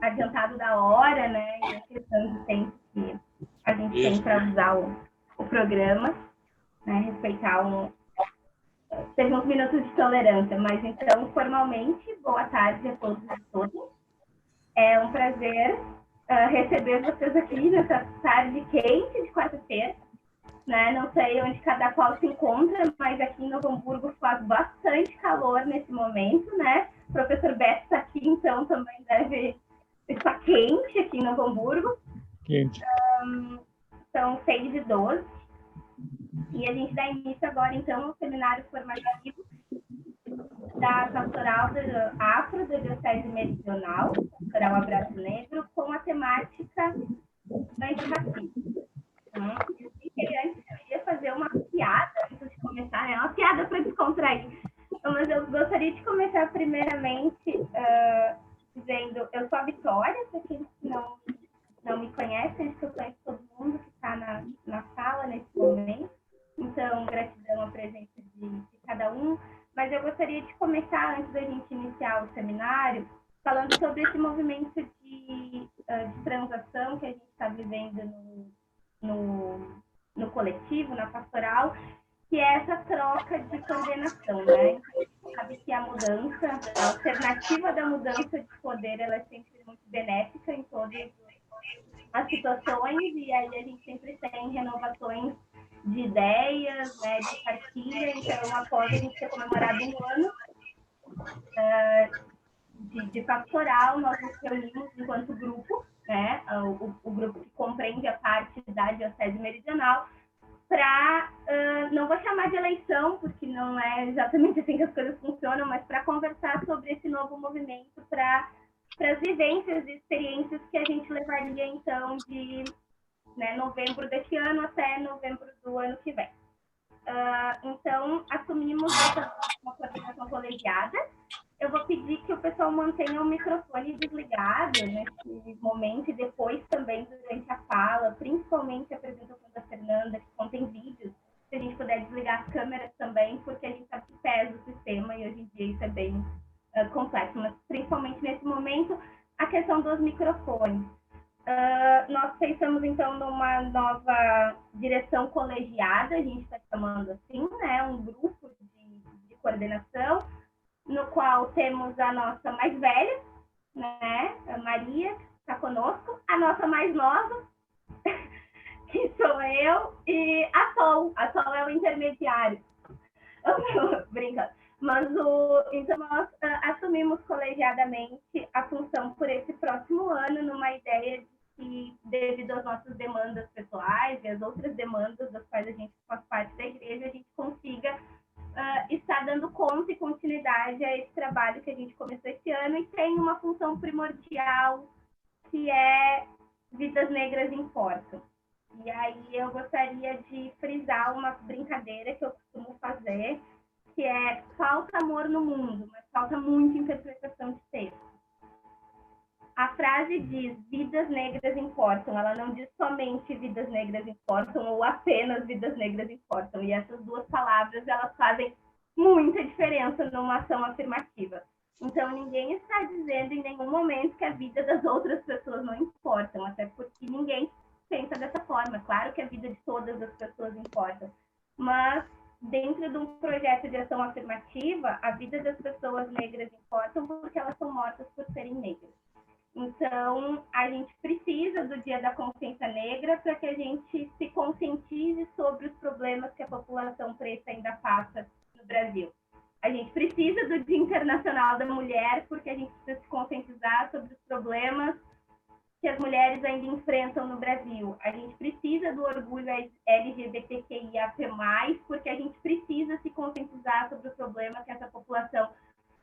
adiantado da hora, né? E a questão de tempo que a gente tem para usar o programa, né? Respeitar teve uns minutos de tolerância, mas então, formalmente, boa tarde a todos e a todas. É um prazer receber vocês aqui nessa tarde quente de quarta-feira. Né? Não sei onde cada qual se encontra, mas aqui em Novo Hamburgo faz bastante calor nesse momento, né? O professor Beto está aqui, então também deve estar quente aqui em Novo Hamburgo. Quente. São 6h12. E a gente dá início agora, então, ao seminário formativo da Pastoral Afro da Diocese Meridional, Pastoral Abraço Negro, com a temática antirracismo. Eu ia fazer uma piada antes de começar, né? Uma piada para descontrair. Mas eu gostaria de começar primeiramente dizendo, eu sou a Vitória, para quem não me conhece, acho que eu conheço todo mundo que está na sala nesse momento. Então, gratidão à presença de cada um. Mas eu gostaria de começar, antes da gente iniciar o seminário, falando sobre esse movimento de transação que a gente está vivendo no coletivo, na pastoral, que é essa troca de coordenação, né? A gente sabe que a mudança, a alternativa da mudança de poder, ela é sempre muito benéfica em todas as situações, e aí a gente sempre tem renovações de ideias, né, de partilha. Então, após a gente ter comemorado um ano de pastoral, nós nos reunimos enquanto grupo, né, o grupo que compreende a parte da Diocese Meridional, para, não vou chamar de eleição, porque não é exatamente assim que as coisas funcionam, mas para conversar sobre esse novo movimento, para as vivências e experiências que a gente levaria, então, de novembro deste ano até novembro do ano que vem. Então, assumimos uma coordenação colegiada. Eu vou pedir que o pessoal mantenha o microfone desligado nesse momento e depois também durante a fala, principalmente a apresentação da Fernanda, que contém vídeos, se a gente puder desligar as câmeras também, porque a gente sabe que pesa o sistema e hoje em dia isso é bem complexo, mas principalmente nesse momento, a questão dos microfones. Nós pensamos, então, numa nova direção colegiada, a gente está chamando assim, né, um grupo de coordenação, no qual temos a nossa mais velha, né, a Maria, que está conosco, a nossa mais nova, que sou eu, e a Sol. A Sol é o intermediário. Brincando. Mas então nós assumimos colegiadamente a função por esse próximo ano, numa ideia de que, devido às nossas demandas pessoais e às outras demandas das quais a gente faz parte da igreja, a gente consiga estar dando conta e continuidade a esse trabalho que a gente começou esse ano, e tem uma função primordial, que é vidas negras importam. E aí eu gostaria de frisar uma brincadeira que eu costumo fazer, que é: falta amor no mundo, mas falta muita interpretação de texto. A frase diz: vidas negras importam. Ela não diz somente vidas negras importam ou apenas vidas negras importam. E essas duas palavras, elas fazem muita diferença numa ação afirmativa. Então, ninguém está dizendo em nenhum momento que a vida das outras pessoas não importam, até porque ninguém pensa dessa forma. Claro que a vida de todas as pessoas importa, mas dentro de um projeto de ação afirmativa, a vida das pessoas negras importam porque elas são mortas por serem negras. Então, a gente precisa do Dia da Consciência Negra para que a gente se conscientize sobre os problemas que a população preta ainda passa no Brasil. A gente precisa do Dia Internacional da Mulher porque a gente precisa se conscientizar sobre os problemas que as mulheres ainda enfrentam no Brasil. A gente precisa do orgulho LGBTQIAP+, porque a gente precisa se conscientizar sobre o problema que essa população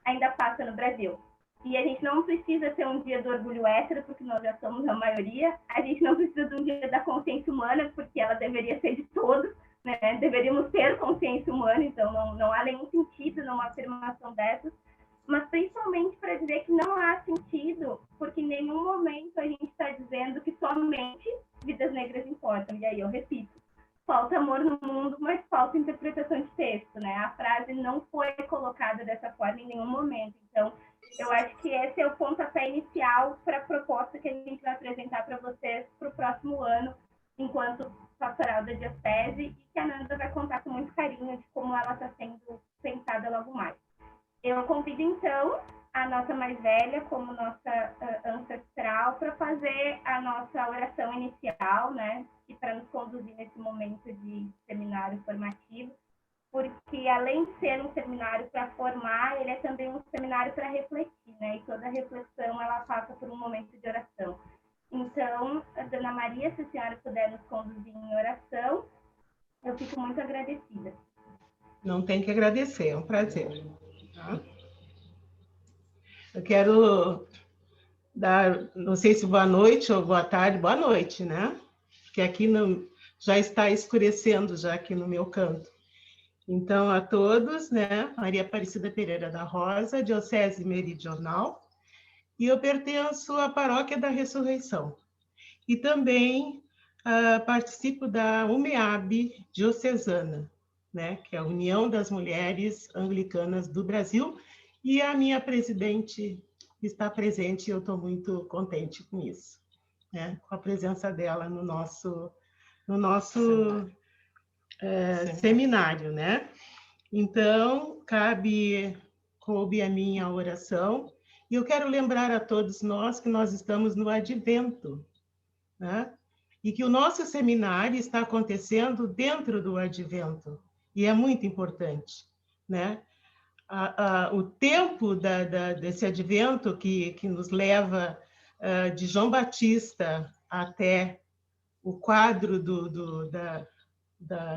ainda passa no Brasil. E a gente não precisa ter um dia do orgulho hétero, porque nós já somos a maioria. A gente não precisa de um dia da consciência humana, porque ela deveria ser de todos, né? Deveríamos ter consciência humana, então não há nenhum sentido numa afirmação dessas. Mas principalmente para dizer que não há sentido, porque em nenhum momento a gente está dizendo que somente vidas negras importam. E aí eu repito: falta amor no mundo, mas falta interpretação de texto, né? A frase não foi colocada dessa forma em nenhum momento. Então, eu acho que esse é o pontapé inicial para a proposta que a gente vai apresentar para vocês para o próximo ano, enquanto pastoral da Diocese, e que a Nanda vai contar com muito carinho de como ela está sendo pensada logo mais. Eu convido, então, a nossa mais velha, como nossa ancestral, para fazer a nossa oração inicial, né? E para nos conduzir nesse momento de seminário formativo, porque além de ser um seminário para formar, ele é também um seminário para refletir, né? E toda reflexão, ela passa por um momento de oração. Então, Dona Maria, se a senhora puder nos conduzir em oração, eu fico muito agradecida. Não tem que agradecer, é um prazer. Tá? Eu quero dar, não sei se boa noite ou boa tarde, boa noite, né? Porque aqui já está escurecendo, já aqui no meu canto. Então, a todos, né? Maria Aparecida Pereira da Rosa, Diocese Meridional, e eu pertenço à Paróquia da Ressurreição. E também participo da UMEAB Diocesana, né? Que é a União das Mulheres Anglicanas do Brasil, e a minha presidente está presente, e eu estou muito contente com isso, né? Com a presença dela no nosso seminário, né? Então, coube a minha oração, e eu quero lembrar a todos nós que nós estamos no Advento, né? E que o nosso seminário está acontecendo dentro do Advento, e é muito importante, né? O tempo desse Advento que nos leva de João Batista até o quadro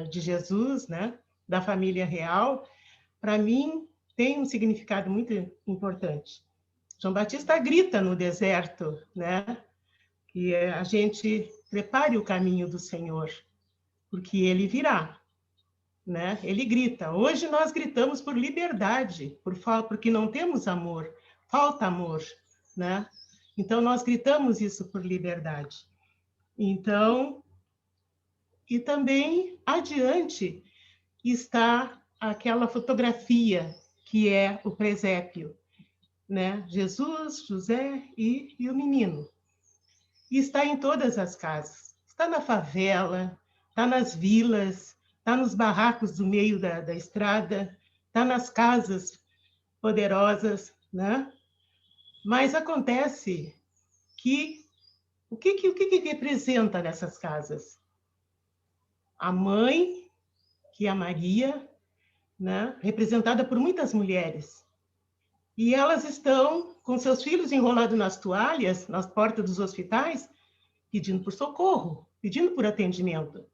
de Jesus, né? Da família real, para mim, tem um significado muito importante. João Batista grita no deserto, né? Que a gente prepare o caminho do Senhor, porque ele virá, né? Ele grita. Hoje nós gritamos por liberdade, porque não temos amor, falta amor, né? Então nós gritamos isso por liberdade. Então, e também adiante está aquela fotografia que é o presépio, né? Jesus, José e o menino. E está em todas as casas. Está na favela, está nas vilas, está nos barracos do meio da estrada, está nas casas poderosas, né? Mas acontece que o que representa nessas casas? A mãe, que é a Maria, né? Representada por muitas mulheres. E elas estão com seus filhos enrolados nas toalhas, nas portas dos hospitais, pedindo por socorro, pedindo por atendimento.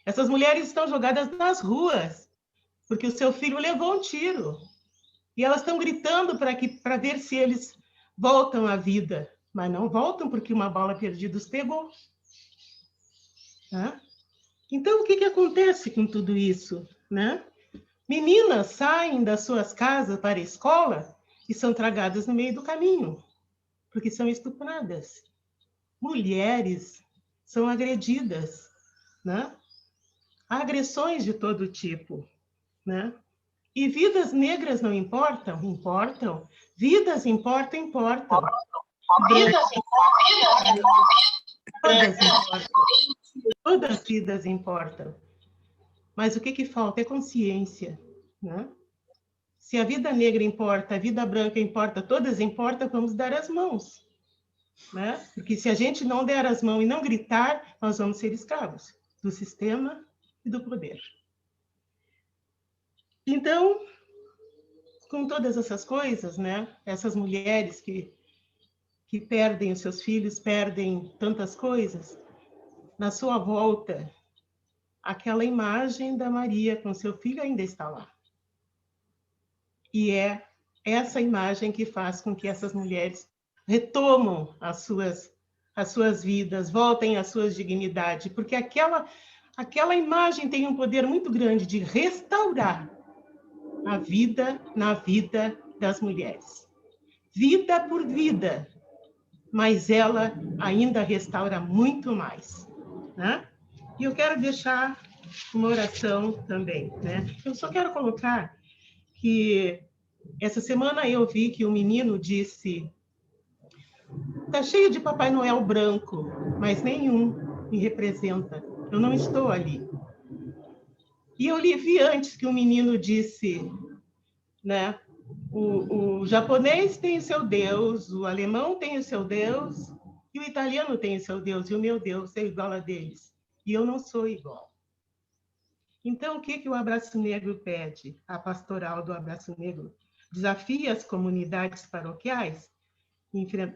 Essas mulheres estão jogadas nas ruas, porque o seu filho levou um tiro. E elas estão gritando para ver se eles voltam à vida, mas não voltam porque uma bala perdida os pegou. Né? Então, o que acontece com tudo isso? Né? Meninas saem das suas casas para a escola e são tragadas no meio do caminho, porque são estupradas. Mulheres são agredidas, né? Há agressões de todo tipo, né? E vidas negras não importam? Importam. Vidas importam. Todas importam. Todas as vidas importam. Mas o que falta é consciência, né? Se a vida negra importa, a vida branca importa, todas importam, vamos dar as mãos, né? Porque se a gente não der as mãos e não gritar, nós vamos ser escravos do sistema e do poder. Então, com todas essas coisas, né? Essas mulheres que perdem os seus filhos, perdem tantas coisas, na sua volta, aquela imagem da Maria com seu filho ainda está lá. E é essa imagem que faz com que essas mulheres retomam as suas vidas, voltem às suas dignidades, porque aquela imagem tem um poder muito grande de restaurar a vida na vida das mulheres. Vida por vida, mas ela ainda restaura muito mais, né? E eu quero deixar uma oração também, né? Eu só quero colocar que essa semana eu vi que o menino disse: Está cheio de Papai Noel branco, mas nenhum me representa. Eu não estou ali. E eu vi antes que um menino disse, né? O japonês tem o seu Deus, o alemão tem o seu Deus, e o italiano tem o seu Deus, e o meu Deus é igual a deles. E eu não sou igual. Então, o que o Abraço Negro pede? A pastoral do Abraço Negro desafia as comunidades paroquiais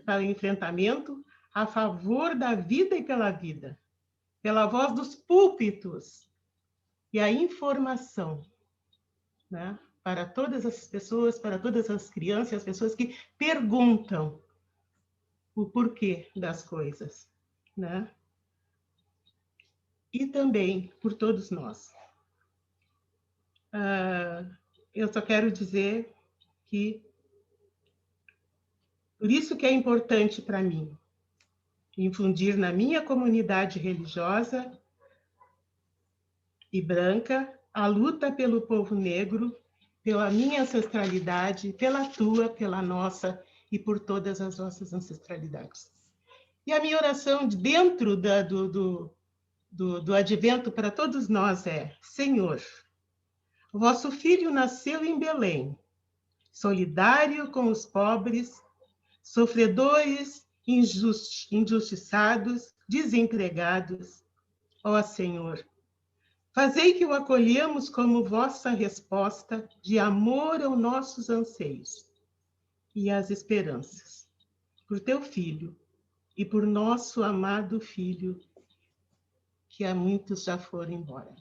para o enfrentamento a favor da vida e pela vida, pela voz dos púlpitos e a informação, né? Para todas as pessoas, para todas as crianças, as pessoas que perguntam o porquê das coisas, né? E também por todos nós. Eu só quero dizer que por isso que é importante para mim infundir na minha comunidade religiosa e branca a luta pelo povo negro, pela minha ancestralidade, pela tua, pela nossa e por todas as nossas ancestralidades. E a minha oração dentro do advento para todos nós é: Senhor, vosso filho nasceu em Belém, solidário com os pobres, sofredores, injustiçados, desempregados. Ó Senhor, fazei que o acolhamos como vossa resposta de amor aos nossos anseios e às esperanças, por teu Filho e por nosso amado Filho, que há muitos já foram embora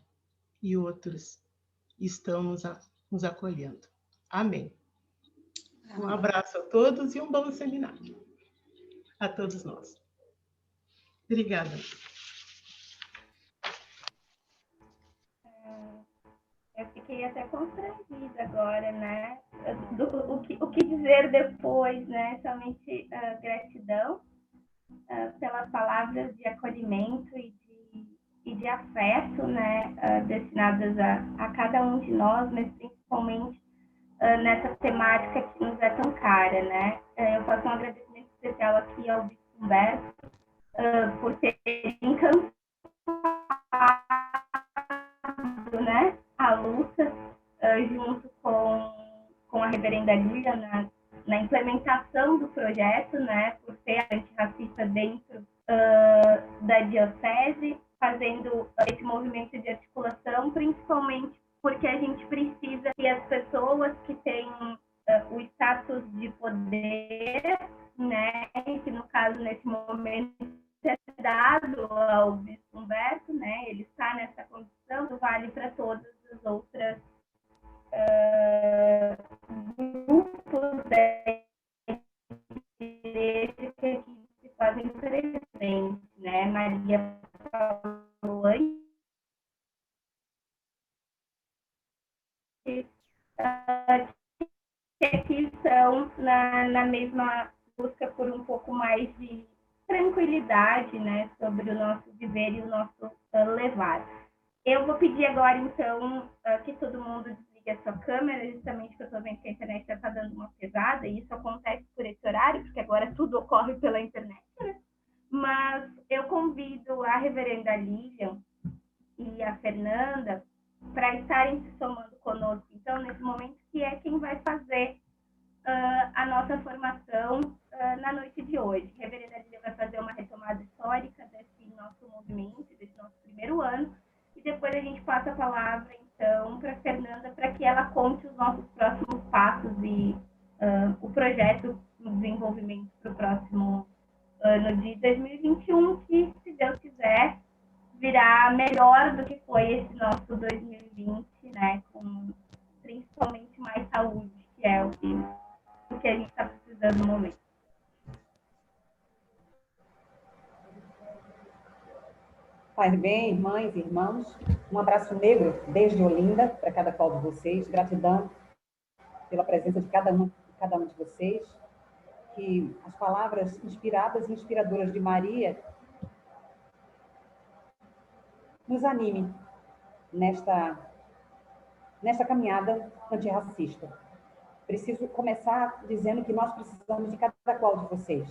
e outros estão nos acolhendo. Amém. Um abraço a todos e um bom seminário a todos nós. Obrigada. Eu fiquei até constrangida agora, né? O que dizer depois, né? Somente gratidão pelas palavras de acolhimento e de afeto, né? Destinadas a cada um de nós, mas principalmente nessa temática que nos é tão cara, né? Eu faço um agradecimento especial aqui ao Bispo Humberto por ter encantado, né, a luta junto com a reverenda Lília na implementação do projeto, né, por ser antirracista dentro da diocese, fazendo esse movimento de articulação, principalmente porque a gente precisa que as pessoas que têm o status de poder, né, que no caso, nesse momento, é dado ao Bispo Humberto, né, ele está nessa condição, vale para todas as outras grupos de direito que aqui se fazem presentes, né, Maria falou antes, que aqui estão na mesma busca por um pouco mais de tranquilidade, né, sobre o nosso viver e o nosso levar. Eu vou pedir agora, então, que todo mundo desligue a sua câmera, justamente porque eu estou vendo que a internet já está dando uma pesada, e isso acontece por esse horário, porque agora tudo ocorre pela internet, né? Mas eu convido a reverenda Lilian e a Fernanda para estarem se somando conosco, então, nesse momento, que é quem vai fazer a nossa formação na noite de hoje. A reverenda Lilian vai fazer uma retomada histórica desse nosso movimento, desse nosso primeiro ano, e depois a gente passa a palavra, então, para a Fernanda, para que ela conte os nossos próximos passos e o projeto de desenvolvimento para o próximo ano de 2021, que, se Deus quiser, virá melhor do que foi esse nosso 2020, né, com principalmente mais saúde, que é o que a gente está precisando no momento. Paz bem, irmãs e irmãos, um abraço negro desde Olinda para cada qual de vocês, gratidão pela presença de cada um de vocês, que as palavras inspiradas e inspiradoras de Maria nos anime nesta caminhada antirracista. Preciso começar dizendo que nós precisamos de cada qual de vocês.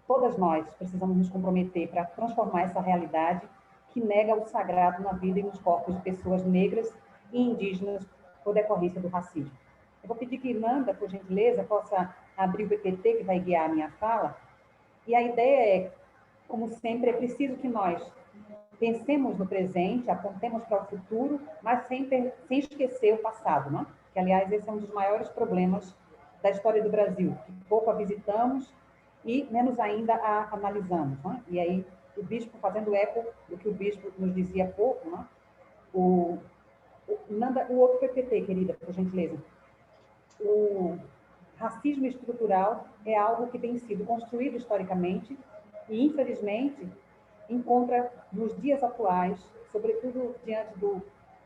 todas nós precisamos nos comprometer para transformar essa realidade que nega o sagrado na vida e nos corpos de pessoas negras e indígenas por decorrência do racismo. Eu vou pedir que Nanda, por gentileza, possa abrir o PPT que vai guiar a minha fala. E a ideia é, como sempre, é preciso que nós pensemos no presente, apontemos para o futuro, mas sem esquecer o passado, né? Que, aliás, esse é um dos maiores problemas da história do Brasil, que pouco a visitamos e menos ainda a analisamos, né? E aí, o bispo, fazendo eco do que o bispo nos dizia há pouco, né? Nanda, o outro PPT, querida, por gentileza. O racismo estrutural é algo que tem sido construído historicamente e, infelizmente, encontra nos dias atuais, sobretudo diante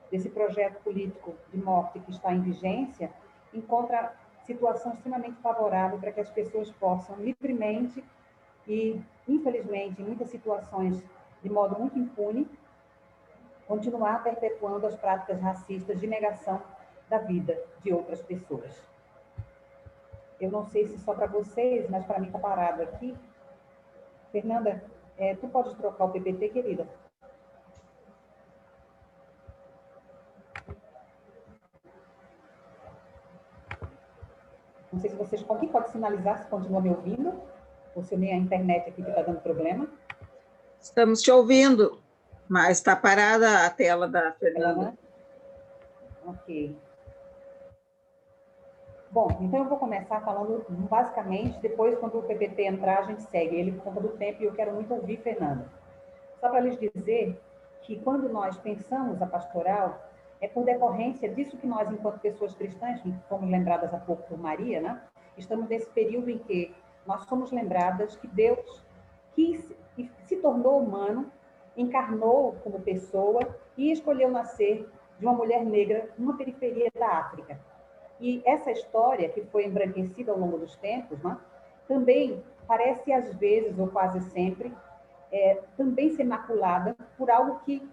desse projeto político de morte que está em vigência, encontra situação extremamente favorável para que as pessoas possam livremente e, infelizmente, em muitas situações de modo muito impune, continuar perpetuando as práticas racistas de negação da vida de outras pessoas. Eu não sei se só para vocês, mas para mim está parado aqui. Fernanda, tu pode trocar o PPT, querida? Não sei se vocês... Alguém pode sinalizar se continua me ouvindo? Ou se nem a internet aqui que está dando problema? Estamos te ouvindo, mas está parada a tela da Fernanda. Ok. Bom, então eu vou começar falando basicamente, depois quando o PPT entrar a gente segue ele por conta do tempo e eu quero muito ouvir Fernanda. Só para lhes dizer que quando nós pensamos a pastoral, é por decorrência disso que nós, enquanto pessoas cristãs, fomos lembradas há pouco por Maria, né? Estamos nesse período em que nós somos lembradas que Deus quis e se tornou humano, encarnou como pessoa e escolheu nascer de uma mulher negra numa periferia da África. E essa história, que foi embranquecida ao longo dos tempos, né, também parece, às vezes, ou quase sempre, também ser maculada por algo que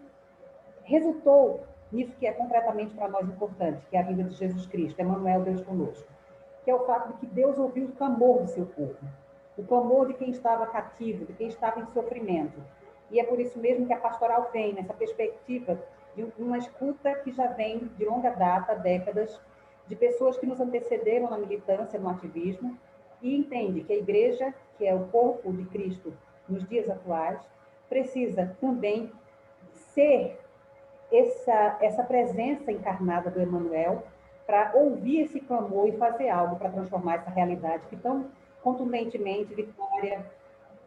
resultou nisso que é concretamente para nós importante, que é a vida de Jesus Cristo, Emmanuel, Deus conosco, que é o fato de que Deus ouviu o clamor do seu povo, o clamor de quem estava cativo, de quem estava em sofrimento. E é por isso mesmo que a pastoral vem nessa perspectiva de uma escuta que já vem de longa data, décadas, de pessoas que nos antecederam na militância, no ativismo, e entende que a igreja, que é o corpo de Cristo nos dias atuais, precisa também ser essa presença encarnada do Emmanuel para ouvir esse clamor e fazer algo para transformar essa realidade que tão contundentemente Vitória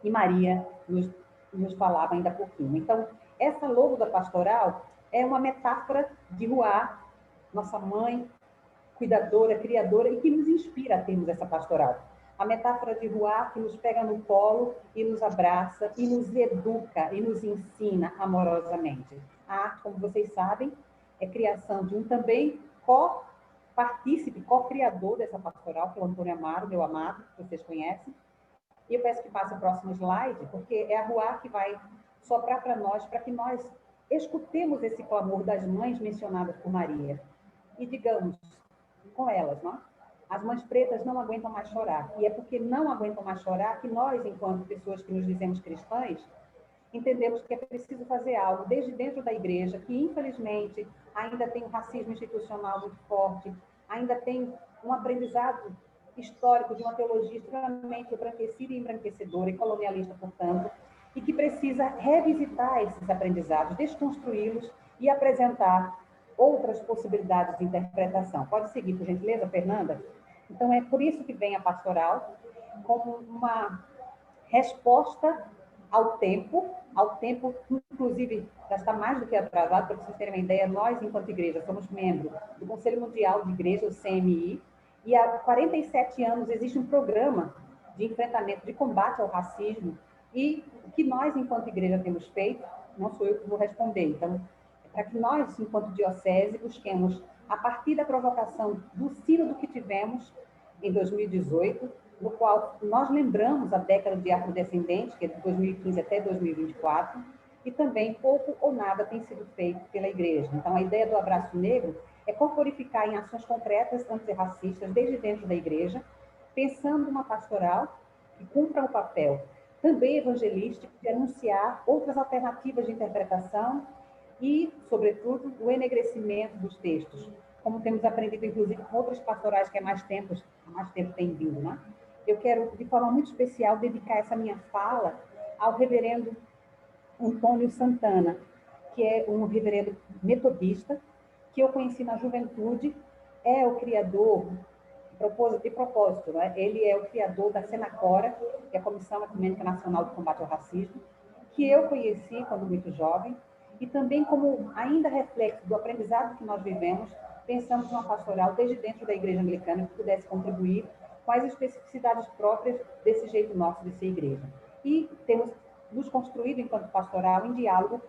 e Maria nos falavam ainda há pouquinho. Então, essa logo da pastoral é uma metáfora de Ruá, nossa mãe, cuidadora, criadora, e que nos inspira a termos essa pastoral. A metáfora de Ruá que nos pega no colo e nos abraça e nos educa e nos ensina amorosamente. A arte, como vocês sabem, é criação de um também co-partícipe, co-criador dessa pastoral, que é o Antônio Amaro, meu amado, que vocês conhecem. E eu peço que passe o próximo slide, porque é a Ruá que vai soprar para nós, para que nós escutemos esse clamor das mães mencionadas por Maria. E digamos com elas, não? As mães pretas não aguentam mais chorar. E é porque não aguentam mais chorar que nós, enquanto pessoas que nos dizemos cristãs, entendemos que é preciso fazer algo desde dentro da igreja, que infelizmente ainda tem um racismo institucional muito forte, ainda tem um aprendizado histórico de uma teologia extremamente embranquecida e embranquecedora e colonialista, portanto, e que precisa revisitar esses aprendizados, desconstruí-los e apresentar outras possibilidades de interpretação. Pode seguir, por gentileza, Fernanda? Então, é por isso que vem a pastoral, como uma resposta ao tempo, inclusive, já está mais do que atrasado, para vocês terem uma ideia, nós, enquanto igreja, somos membros do Conselho Mundial de Igreja, o CMI, e há 47 anos existe um programa de enfrentamento, de combate ao racismo, e o que nós, enquanto igreja, temos feito, não sou eu que vou responder, então, para que nós, enquanto diocese, busquemos, a partir da provocação do sínodo que tivemos em 2018, no qual nós lembramos a década de afrodescendentes, que é de 2015 até 2024, e também pouco ou nada tem sido feito pela igreja. Então, a ideia do abraço negro é corporificar em ações concretas antirracistas desde dentro da igreja, pensando uma pastoral que cumpra o papel também evangelístico, de anunciar outras alternativas de interpretação e, sobretudo, o enegrecimento dos textos, como temos aprendido, inclusive, com outras pastorais que há mais tempo têm vindo, né? Eu quero, de forma muito especial, dedicar essa minha fala ao reverendo Antônio Santana, que é um reverendo metodista, que eu conheci na juventude, é o criador, de propósito, né? Ele é o criador da Senacora, que é a Comissão Ecumênica Nacional de Combate ao Racismo, que eu conheci quando muito jovem, e também como ainda reflexo do aprendizado que nós vivemos, pensamos numa pastoral desde dentro da Igreja Anglicana que pudesse contribuir com as especificidades próprias desse jeito nosso de ser igreja. E temos nos construído enquanto pastoral em diálogo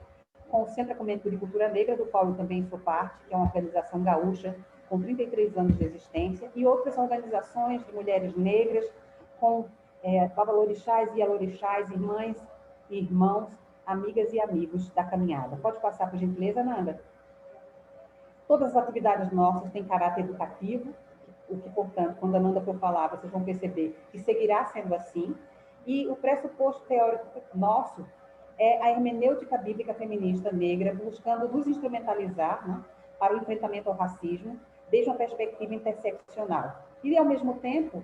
com o Centro Ecumênico de Cultura Negra, do qual eu também sou parte, que é uma organização gaúcha com 33 anos de existência, e outras organizações de mulheres negras com babalorixás e alorixás, irmãs e irmãos, amigas e amigos da caminhada. Pode passar, por gentileza, Nanda? Todas as atividades nossas têm caráter educativo, o que, portanto, quando a Nanda for falar, vocês vão perceber que seguirá sendo assim, e o pressuposto teórico nosso é a hermenêutica bíblica feminista negra, buscando nos instrumentalizar, né, para o enfrentamento ao racismo, desde uma perspectiva interseccional. E, ao mesmo tempo,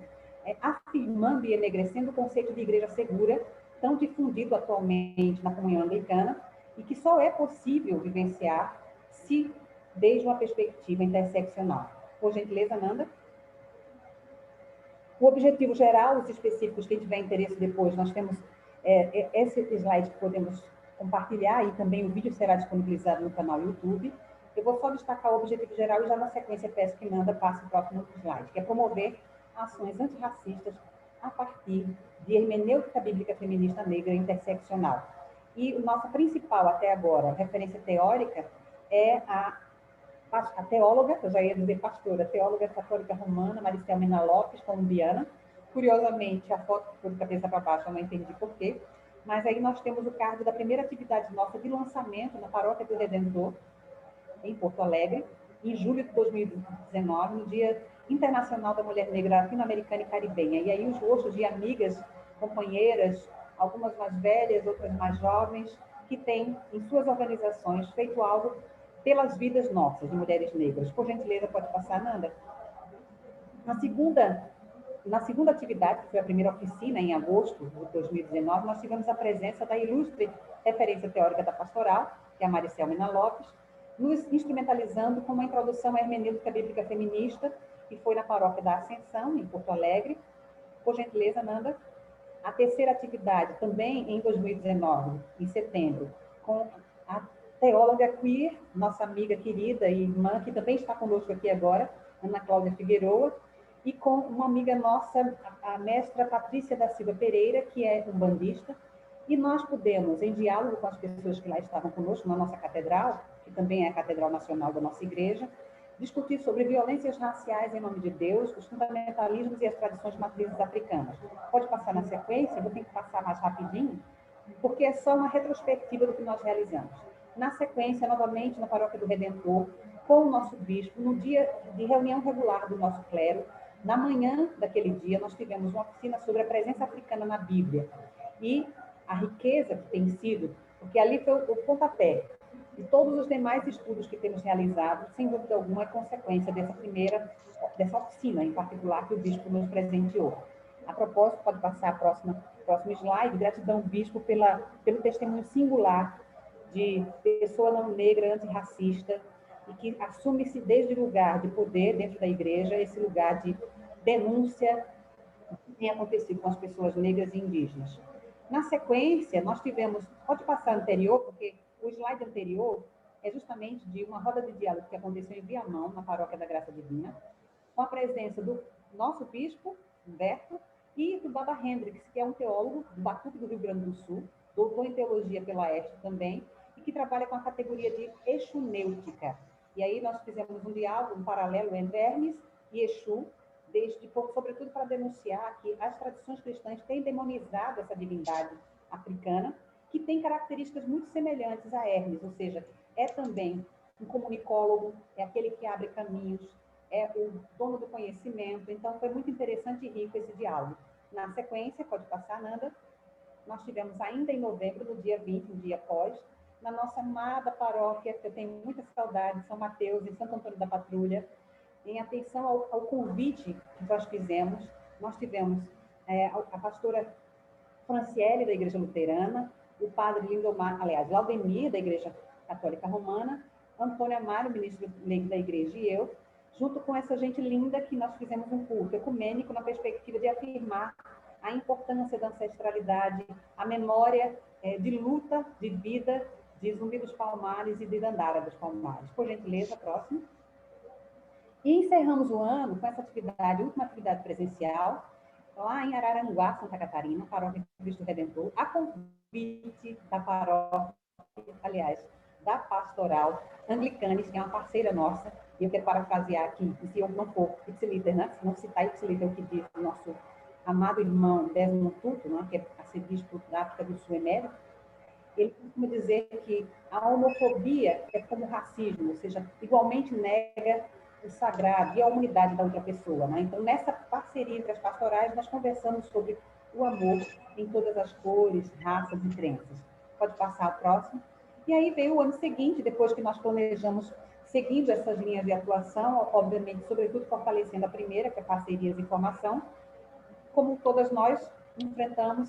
afirmando e enegrecendo o conceito de igreja segura, tão difundido atualmente na comunhão anglicana, e que só é possível vivenciar se desde uma perspectiva interseccional. Por gentileza, Nanda. O objetivo geral, os específicos, quem tiver interesse depois, nós temos esse slide que podemos compartilhar e também o vídeo será disponibilizado no canal YouTube. Eu vou só destacar o objetivo geral e já na sequência peço que Nanda passe o próximo slide, que é promover ações antirracistas a partir de hermenêutica bíblica feminista negra interseccional. E o nosso principal, até agora, referência teórica é a teóloga, eu já ia dizer pastora, teóloga católica romana, Maricel Lopes, colombiana. Curiosamente, a foto ficou de cabeça para baixo, eu não entendi por quê. Mas aí nós temos o card da primeira atividade nossa de lançamento na Paróquia do Redentor, em Porto Alegre, em julho de 2019, no Dia Internacional da Mulher Negra Latino-Americana e Caribenha. E aí os rostos de amigas, companheiras, algumas mais velhas, outras mais jovens, que têm, em suas organizações, feito algo pelas vidas nossas, de mulheres negras. Por gentileza, pode passar, Nanda? Na segunda atividade, que foi a primeira oficina, em agosto de 2019, nós tivemos a presença da ilustre referência teórica da pastoral, que é a Maricel Lopes, nos instrumentalizando com uma introdução à hermenêutica bíblica feminista, que foi na Paróquia da Ascensão, em Porto Alegre. Por gentileza, Nanda. A terceira atividade, também em 2019, em setembro, com a teóloga queer, nossa amiga querida e irmã, que também está conosco aqui agora, Ana Cláudia Figueroa, e com uma amiga nossa, a mestra Patrícia da Silva Pereira, que é umbandista, e nós pudemos, em diálogo com as pessoas que lá estavam conosco, na nossa catedral, que também é a Catedral Nacional da nossa igreja, discutir sobre violências raciais em nome de Deus, os fundamentalismos e as tradições matrizes africanas. Pode passar na sequência, eu vou ter que passar mais rapidinho, porque é só uma retrospectiva do que nós realizamos. Na sequência, novamente, na Paróquia do Redentor, com o nosso bispo, no dia de reunião regular do nosso clero, na manhã daquele dia, nós tivemos uma oficina sobre a presença africana na Bíblia e a riqueza que tem sido, porque ali foi o pontapé. E todos os demais estudos que temos realizado, sem dúvida alguma, é consequência dessa oficina em particular que o bispo nos presenteou. A propósito, pode passar a próximo slide, gratidão, bispo, pelo testemunho singular de pessoa não negra, antirracista, e que assume-se desde o lugar de poder dentro da igreja, esse lugar de denúncia que tem acontecido com as pessoas negras e indígenas. Na sequência, nós tivemos, pode passar anterior, porque o slide anterior é justamente de uma roda de diálogo que aconteceu em Viamão, na Paróquia da Graça Divina, com a presença do nosso bispo, Humberto, e do Baba Hendricks, que é um teólogo do Batuque do Rio Grande do Sul, doutor em teologia pela EST também, e que trabalha com a categoria de exunêutica. E aí nós fizemos um diálogo, um paralelo entre Hermes e Exu, sobretudo para denunciar que as tradições cristãs têm demonizado essa divindade africana, que tem características muito semelhantes a Hermes, ou seja, é também um comunicólogo, é aquele que abre caminhos, é o dono do conhecimento. Então, foi muito interessante e rico esse diálogo. Na sequência, pode passar, Nanda. nós tivemos ainda em novembro, no dia 20, um dia após, na nossa amada paróquia, que eu tenho muita saudade, São Mateus, em Santo Antônio da Patrulha, em atenção ao convite que nós fizemos, nós tivemos a pastora Franciele, da Igreja Luterana, o padre Lindomar, aliás, Laudemir, da Igreja Católica Romana, Antônio Amaro, ministro leigo da Igreja, e eu, junto com essa gente linda que nós fizemos um culto ecumênico na perspectiva de afirmar a importância da ancestralidade, a memória de luta, de vida, de Zumbi dos Palmares e de Dandara dos Palmares. Por gentileza, próximo. E encerramos o ano com essa atividade, última atividade presencial, lá em Araranguá, Santa Catarina, Paróquia Cristo Redentor, a convite da paróquia, aliás, da Pastoral Anglicanes, que é uma parceira nossa, e eu quero parafrasear aqui, e se eu não for ipsiliter, né? Se não citar ipsiliter, o que diz o nosso amado irmão Desmond Tutu, né? Que é arcebispo da África do Sul emérito, ele costuma dizer que a homofobia é como o racismo, ou seja, igualmente nega o sagrado e a humanidade da outra pessoa. Né? Então, nessa parceria entre as pastorais, nós conversamos sobre o amor em todas as cores, raças e crenças. Pode passar ao próximo. E aí veio o ano seguinte, depois que nós planejamos, seguindo essas linhas de atuação, obviamente, sobretudo fortalecendo a primeira, que é parcerias e formação, como todas nós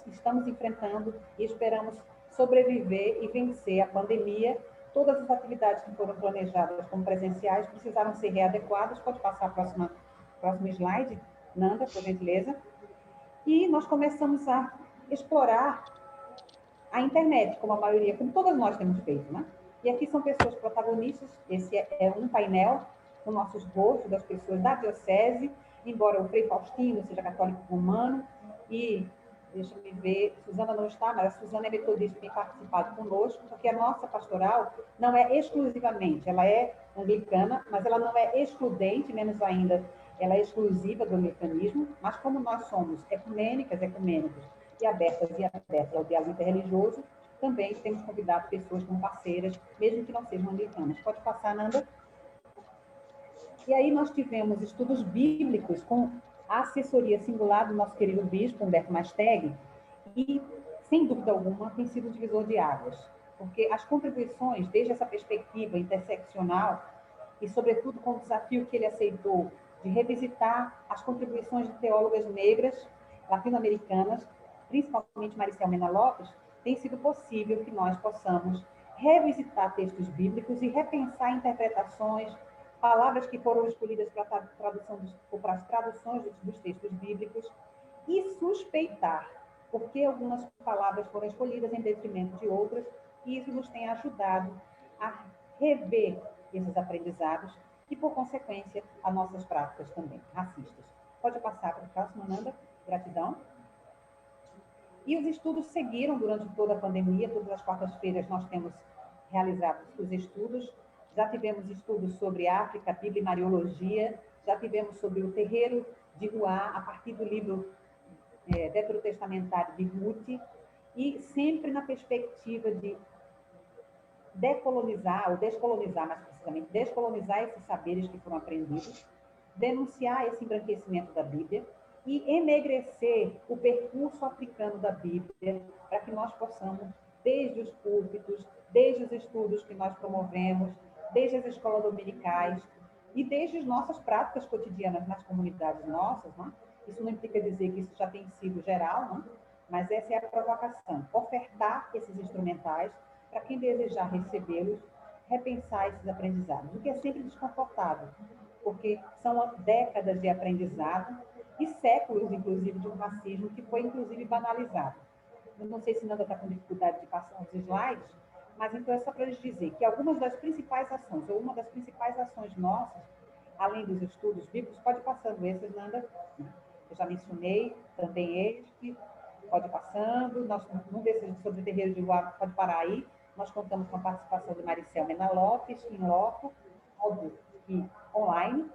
estamos enfrentando e esperamos sobreviver e vencer a pandemia. Todas as atividades que foram planejadas como presenciais precisaram ser readequadas. Pode passar a próximo slide, Nanda, por gentileza. E nós começamos a explorar a internet, como a maioria, como todas nós temos feito, né? E aqui são pessoas protagonistas. Esse é um painel com nossos rostos das pessoas da diocese, embora o Frei Faustino seja católico romano e, deixa eu ver, Suzana não está, mas a Suzana é metodista e tem participado conosco, porque a nossa pastoral não é exclusivamente, ela é anglicana, mas ela não é excludente, menos ainda, ela é exclusiva do anglicanismo, mas como nós somos ecumênicos e abertas ao diálogo interreligioso, também temos convidado pessoas como parceiras, mesmo que não sejam anglicanas. Pode passar, Nanda? E aí nós tivemos estudos bíblicos com a assessoria singular do nosso querido bispo, Humberto Masteg, e, sem dúvida alguma, tem sido um divisor de águas, porque as contribuições, desde essa perspectiva interseccional, e sobretudo com o desafio que ele aceitou de revisitar as contribuições de teólogas negras, latino-americanas, principalmente Maricel Mena Lopes, tem sido possível que nós possamos revisitar textos bíblicos e repensar interpretações, palavras que foram escolhidas para a tradução ou para as traduções dos textos bíblicos, e suspeitar porque algumas palavras foram escolhidas em detrimento de outras, e isso nos tem ajudado a rever esses aprendizados e, por consequência, as nossas práticas também racistas. Pode passar para o próximo, Nanda. Gratidão. E os estudos seguiram durante toda a pandemia. Todas as quartas-feiras nós temos realizado os estudos. Já tivemos estudos sobre África, Bíblia e Mariologia. Já tivemos sobre o terreiro de Ruá, a partir do livro veterotestamentário de Ruth, e sempre na perspectiva de decolonizar, ou descolonizar, mais precisamente, descolonizar esses saberes que foram aprendidos, denunciar esse embranquecimento da Bíblia e enegrecer o percurso africano da Bíblia, para que nós possamos, desde os púlpitos, desde os estudos que nós promovemos, desde as escolas dominicais e desde as nossas práticas cotidianas nas comunidades nossas, né? Isso não implica dizer que isso já tem sido geral, não? Mas essa é a provocação, ofertar esses instrumentais para quem desejar recebê-los, repensar esses aprendizados, o que é sempre desconfortável, porque são décadas de aprendizado e séculos, inclusive, de um racismo que foi, inclusive, banalizado. Eu não sei se Nanda está com dificuldade de passar os slides, mas então é só para lhes dizer que algumas das principais ações, ou uma das principais ações nossas, além dos estudos bíblicos, pode ir passando esses, Nanda, eu já mencionei, também este, pode ir passando, num desses sobre o terreiro de Ruá, pode parar aí, nós contamos com a participação de Maricel Mena Lopes, em loco, óbvio que online.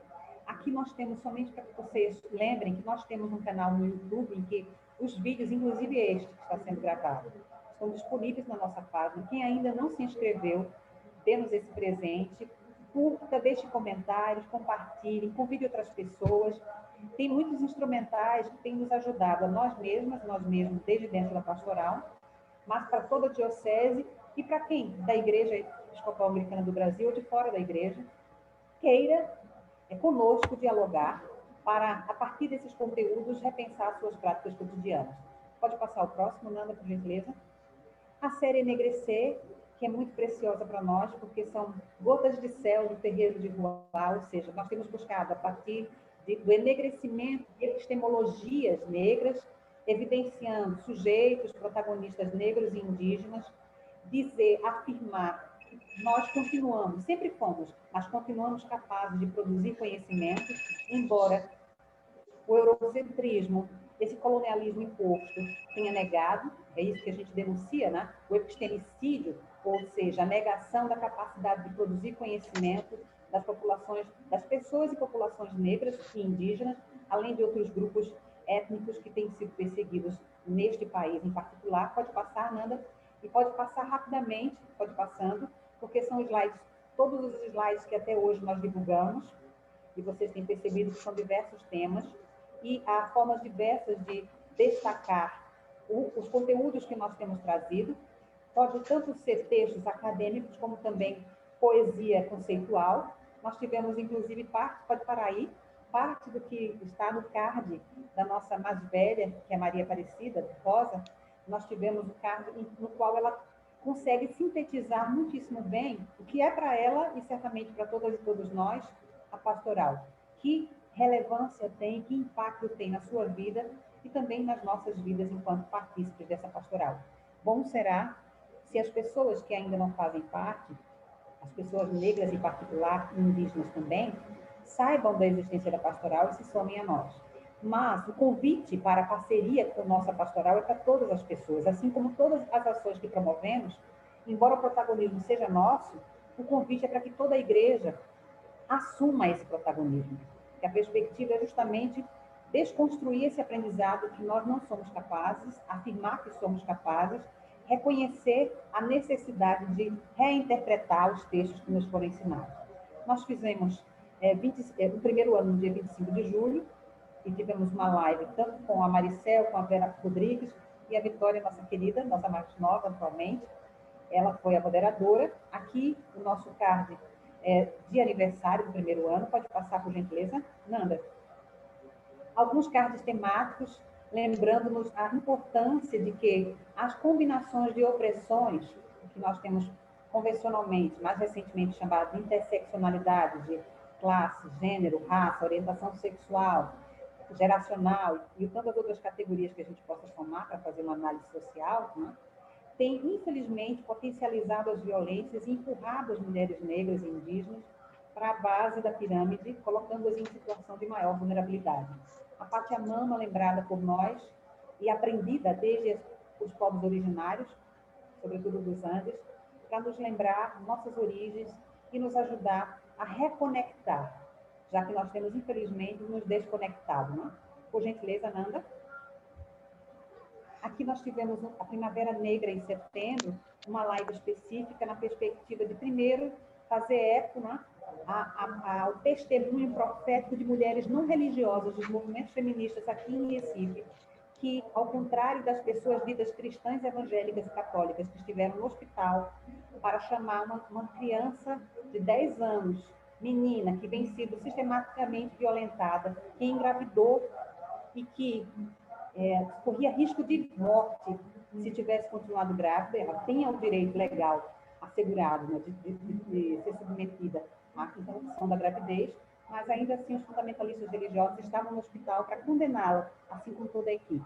Aqui nós temos, somente para que vocês lembrem, que nós temos um canal no YouTube em que os vídeos, inclusive este que está sendo gravado, estão disponíveis na nossa página. Quem ainda não se inscreveu, dê-nos esse presente, curta, deixe comentários, compartilhe, convide outras pessoas. Tem muitos instrumentais que têm nos ajudado a nós mesmos, desde dentro da pastoral, mas para toda a diocese e para quem da Igreja Episcopal Anglicana do Brasil ou de fora da Igreja queira conosco dialogar para, a partir desses conteúdos, repensar suas práticas cotidianas. Pode passar o próximo, Nanda, por gentileza. A série Enegrecer, que é muito preciosa para nós, porque são gotas de céu do terreiro de Ruá, ou seja, nós temos buscado, a partir do enegrecimento de epistemologias negras, evidenciando sujeitos, protagonistas negros e indígenas, dizer, afirmar, nós continuamos, sempre fomos, mas continuamos capazes de produzir conhecimento, embora o eurocentrismo, esse colonialismo imposto, tenha negado, é isso que a gente denuncia, né? O epistemicídio, ou seja, a negação da capacidade de produzir conhecimento das populações, das pessoas e populações negras e indígenas, além de outros grupos étnicos que têm sido perseguidos neste país em particular. Pode passar, Nanda, e pode passar rapidamente, pode passando, porque são slides, todos os slides que até hoje nós divulgamos, e vocês têm percebido que são diversos temas, e há formas diversas de destacar os conteúdos que nós temos trazido. Pode tanto ser textos acadêmicos, como também poesia conceitual. Nós tivemos, inclusive, pode parar aí, parte do que está no card da nossa mais velha, que é Maria Aparecida, Rosa, nós tivemos o card no qual ela consegue sintetizar muitíssimo bem o que é para ela, e certamente para todas e todos nós, a pastoral. Que relevância tem, que impacto tem na sua vida e também nas nossas vidas enquanto partícipes dessa pastoral. Bom será se as pessoas que ainda não fazem parte, as pessoas negras em particular, e indígenas também, saibam da existência da pastoral e se somem a nós. Mas o convite para a parceria com nossa pastoral é para todas as pessoas, assim como todas as ações que promovemos, embora o protagonismo seja nosso, o convite é para que toda a igreja assuma esse protagonismo. Que a perspectiva é justamente desconstruir esse aprendizado que nós não somos capazes, afirmar que somos capazes, reconhecer a necessidade de reinterpretar os textos que nos foram ensinados. Nós fizemos o primeiro ano, no dia 25 de julho, e tivemos uma live tanto com a Maricel, com a Vera Rodrigues e a Vitória, nossa querida, nossa mais nova atualmente. Ela foi a moderadora. Aqui, o nosso card de aniversário do primeiro ano. Pode passar, por gentileza, Nanda. Alguns cards temáticos, lembrando-nos a importância de que as combinações de opressões, que nós temos convencionalmente, mais recentemente chamado de interseccionalidade, de classe, gênero, raça, orientação sexual, geracional e tantas outras categorias que a gente possa somar para fazer uma análise social, né? Tem, infelizmente, potencializado as violências e empurrado as mulheres negras e indígenas para a base da pirâmide, colocando-as em situação de maior vulnerabilidade. A Pachamama, lembrada por nós e aprendida desde os povos originários, sobretudo dos Andes, para nos lembrar nossas origens e nos ajudar a reconectar, já que nós temos, infelizmente, nos desconectado. Né? Por gentileza, Nanda. Aqui nós tivemos a Primavera Negra em setembro, uma live específica na perspectiva de, primeiro, fazer eco, né, ao testemunho profético de mulheres não religiosas dos movimentos feministas aqui em Recife, que, ao contrário das pessoas ditas cristãs, evangélicas e católicas que estiveram no hospital para chamar uma criança de 10 anos, menina, que vem sido sistematicamente violentada, que engravidou e que corria risco de morte se tivesse continuado grávida. Ela tem o direito legal assegurado, né, de ser submetida à interrupção da gravidez, mas ainda assim os fundamentalistas religiosos estavam no hospital para condená-la, assim como toda a equipe.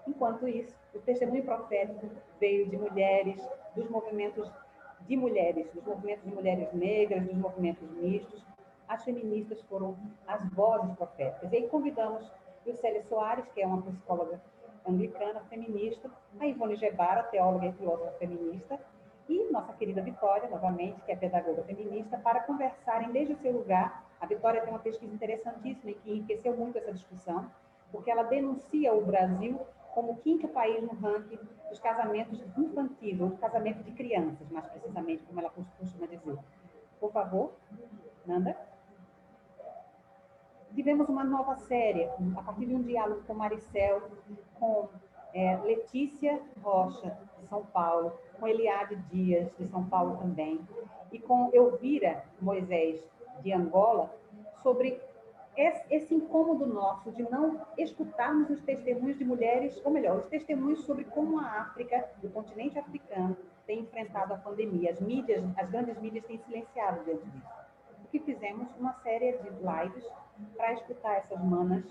Enquanto isso, o testemunho profético veio de mulheres, dos movimentos de mulheres negras, dos movimentos mistos. As feministas foram as vozes proféticas. E aí convidamos Lucélia Soares, que é uma psicóloga anglicana, feminista, a Ivone Gebara, teóloga e filósofa feminista, e nossa querida Vitória, novamente, que é pedagoga feminista, para conversarem desde o seu lugar. A Vitória tem uma pesquisa interessantíssima e que enriqueceu muito essa discussão, porque ela denuncia o Brasil como o 5º país no ranking dos casamentos infantis, ou casamento de crianças, mais precisamente, como ela costuma dizer. Por favor, Nanda. Tivemos uma nova série, a partir de um diálogo com Maricel, com Letícia Rocha, de São Paulo, com Eliade Dias, de São Paulo também, e com Elvira Moisés, de Angola, sobre esse incômodo nosso de não escutarmos os testemunhos de mulheres, ou melhor, os testemunhos sobre como a África, o continente africano, tem enfrentado a pandemia. As grandes mídias têm silenciado diante disso. O que fizemos? Uma série de lives para escutar essas manas,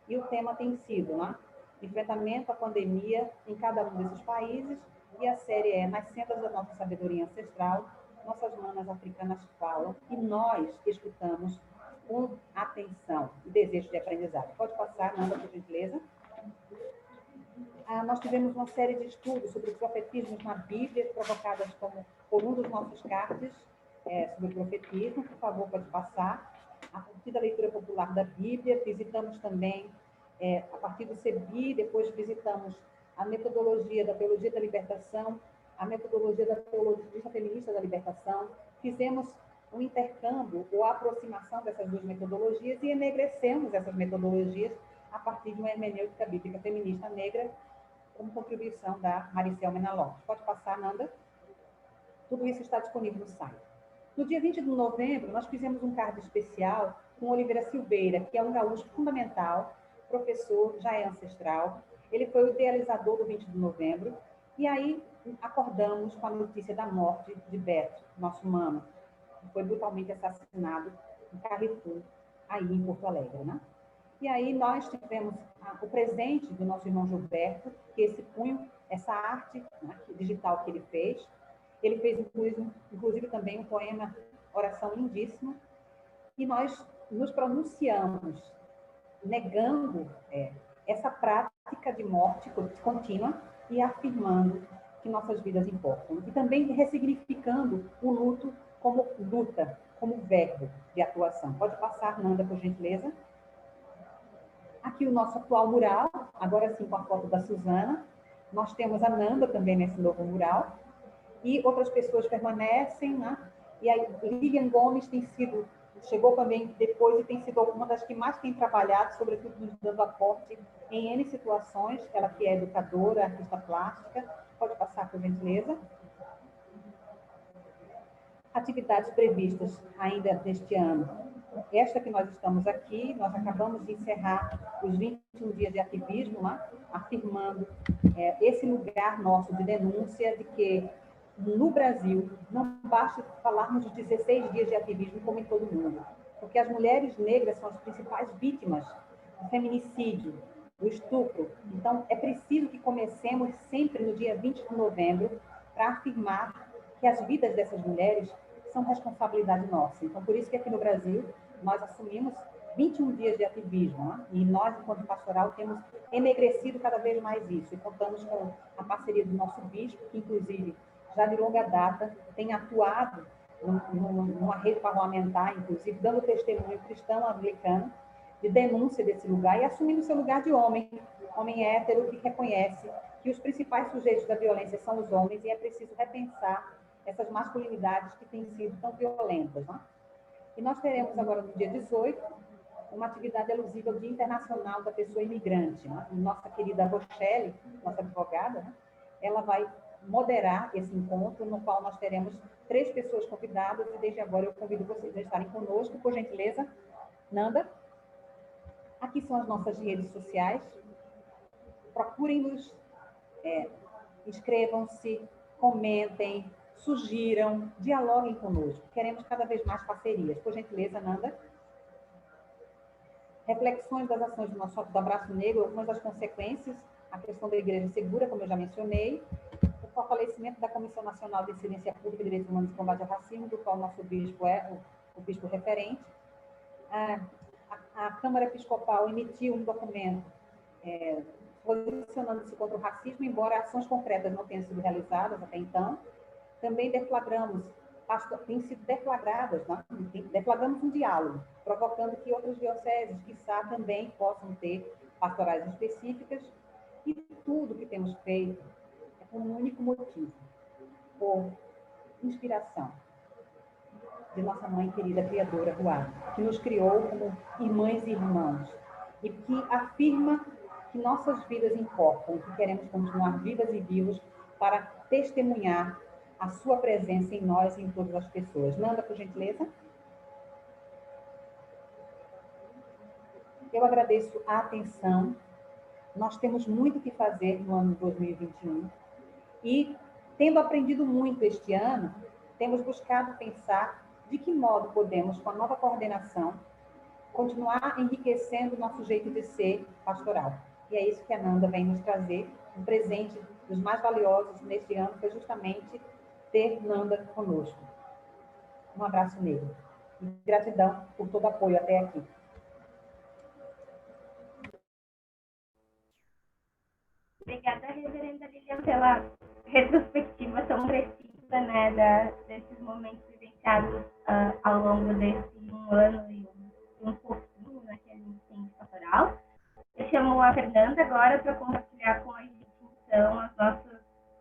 e o tema tem sido, né? Enfrentamento à pandemia em cada um desses países, e a série é Nas Sendas da Nossa Sabedoria Ancestral, nossas manas africanas falam, e nós escutamos com atenção e desejo de aprendizagem. Pode passar, Nanda, por gentileza. Nós tivemos uma série de estudos sobre profetismos na Bíblia, provocadas por um dos nossos cards sobre profetismo. Por favor, pode passar. A partir da leitura popular da Bíblia, visitamos também, a partir do CEBI, depois visitamos a metodologia da Teologia da Libertação, a metodologia da Teologia Feminista da Libertação. Fizemos um intercâmbio ou a aproximação dessas duas metodologias e enegrecemos essas metodologias a partir de uma hermenêutica bíblica feminista negra, como contribuição da Maricel Mena Lopes. Pode passar, Nanda. Tudo isso está disponível no site. No dia 20 de novembro, nós fizemos um card especial com Oliveira Silveira, que é um gaúcho fundamental, professor, já é ancestral. Ele foi o idealizador do 20 de novembro. E aí acordamos com a notícia da morte de Beto, nosso mano, que foi brutalmente assassinado em Carrefour, aí em Porto Alegre, né? E aí nós tivemos o presente do nosso irmão Gilberto, que esse punho, essa arte, né, digital que ele fez. Ele fez, inclusive, também um poema, oração lindíssima, e nós nos pronunciamos negando essa prática de morte contínua e afirmando que nossas vidas importam. E também ressignificando o luto como luta, como verbo de atuação. Pode passar, Nanda, por gentileza. Aqui o nosso atual mural, agora sim com a foto da Suzana. Nós temos a Nanda também nesse novo mural. E outras pessoas permanecem, né? E a Lilian Gomes chegou também depois e tem sido uma das que mais tem trabalhado, sobretudo nos dando aporte em N situações. Ela que é educadora, artista plástica. Pode passar, por gentileza. Atividades previstas ainda neste ano. Esta que nós estamos aqui, nós acabamos de encerrar os 21 dias de ativismo, né? Afirmando esse lugar nosso de denúncia de que no Brasil não basta falarmos de 16 dias de ativismo como em todo o mundo, porque as mulheres negras são as principais vítimas do feminicídio, do estupro. Então, é preciso que comecemos sempre no dia 20 de novembro para afirmar que as vidas dessas mulheres são responsabilidade nossa. Então, por isso que aqui no Brasil nós assumimos 21 dias de ativismo, né? E nós, enquanto pastoral, temos enegrecido cada vez mais isso. E contamos com a parceria do nosso bispo, que, inclusive, já de longa data tem atuado numa rede parlamentar, inclusive, dando testemunho cristão anglicano de denúncia desse lugar e assumindo seu lugar de homem hétero, que reconhece que os principais sujeitos da violência são os homens e é preciso repensar essas masculinidades que têm sido tão violentas, né? E nós teremos agora, no dia 18, uma atividade alusiva ao Dia Internacional da Pessoa Imigrante, né? Nossa querida Rochelle, nossa advogada, né? Ela vai moderar esse encontro, no qual nós teremos 3 pessoas convidadas, e desde agora eu convido vocês a estarem conosco, por gentileza. Nanda. Aqui são as nossas redes sociais. Procurem-nos, inscrevam-se, comentem, sugiram, dialoguem conosco. Queremos cada vez mais parcerias. Por gentileza, Nanda. Reflexões das ações do Abraço Negro, algumas das consequências, a questão da Igreja Segura, como eu já mencionei, o fortalecimento da Comissão Nacional de Incidência Pública e Direitos Humanos e Combate ao Racismo, do qual o nosso bispo é o bispo referente. A Câmara Episcopal emitiu um documento posicionando-se contra o racismo, embora ações concretas não tenham sido realizadas até então. Também têm sido deflagradas, né? Deflagramos um diálogo, provocando que outras dioceses, quiçá, também possam ter pastorais específicas, e tudo que temos feito é com um único motivo, por inspiração. de nossa mãe querida criadora, Ruá, que nos criou como irmãs e irmãos, e que afirma que nossas vidas importam, que queremos continuar vivas e vivos para testemunhar a sua presença em nós e em todas as pessoas. Nanda, por gentileza. Eu agradeço a atenção. Nós temos muito o que fazer no ano 2021 e, tendo aprendido muito este ano, temos buscado pensar de que modo podemos, com a nova coordenação, continuar enriquecendo o nosso jeito de ser pastoral. E é isso que a Nanda vem nos trazer, um presente dos mais valiosos neste ano, foi justamente ter Nanda conosco. Um abraço negro. E gratidão por todo o apoio até aqui. Obrigada, reverenda Lilian, pela retrospectiva tão precisa, né, desses momentos vivenciados ao longo desse um ano e um pouquinho, né, que a gente tem de pastoral. Eu chamo a Fernanda agora para compartilhar com a gente, então, as nossas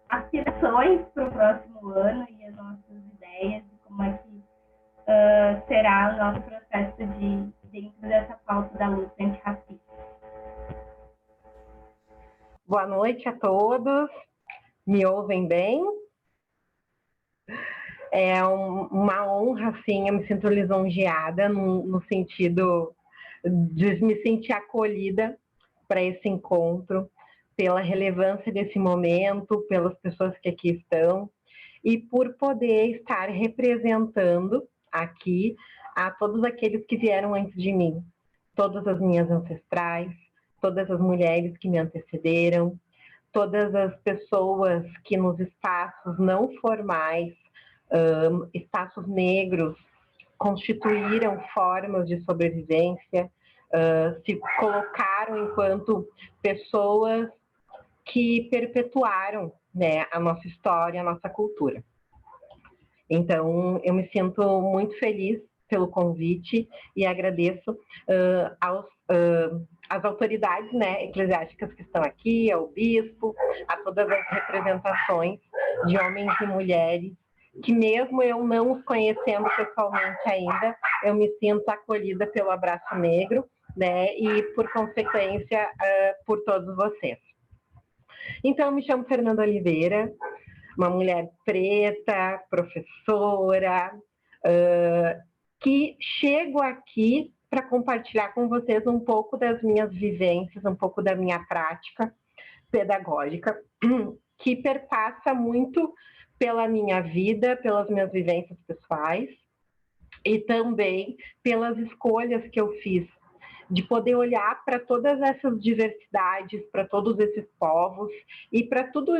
aspirações para o próximo ano e as nossas ideias de como é que será o nosso processo dentro dessa pauta da luta antirracista. Boa noite a todos. Me ouvem bem? É uma honra, sim, eu me sinto lisonjeada no sentido de me sentir acolhida para esse encontro, pela relevância desse momento, pelas pessoas que aqui estão e por poder estar representando aqui a todos aqueles que vieram antes de mim, todas as minhas ancestrais, todas as mulheres que me antecederam, todas as pessoas que nos espaços não formais, espaços negros, constituíram formas de sobrevivência, se colocaram enquanto pessoas que perpetuaram, né, a nossa história, a nossa cultura. Então, eu me sinto muito feliz pelo convite e agradeço às autoridades, né, eclesiásticas que estão aqui, ao bispo, a todas as representações de homens e mulheres, que mesmo eu não os conhecendo pessoalmente ainda, eu me sinto acolhida pelo Abraço Negro, né, e por consequência, por todos vocês. Então, eu me chamo Fernanda Oliveira, uma mulher preta, professora, que chego aqui para compartilhar com vocês um pouco das minhas vivências, um pouco da minha prática pedagógica, que perpassa muito pela minha vida, pelas minhas vivências pessoais e também pelas escolhas que eu fiz de poder olhar para todas essas diversidades, para todos esses povos e para tudo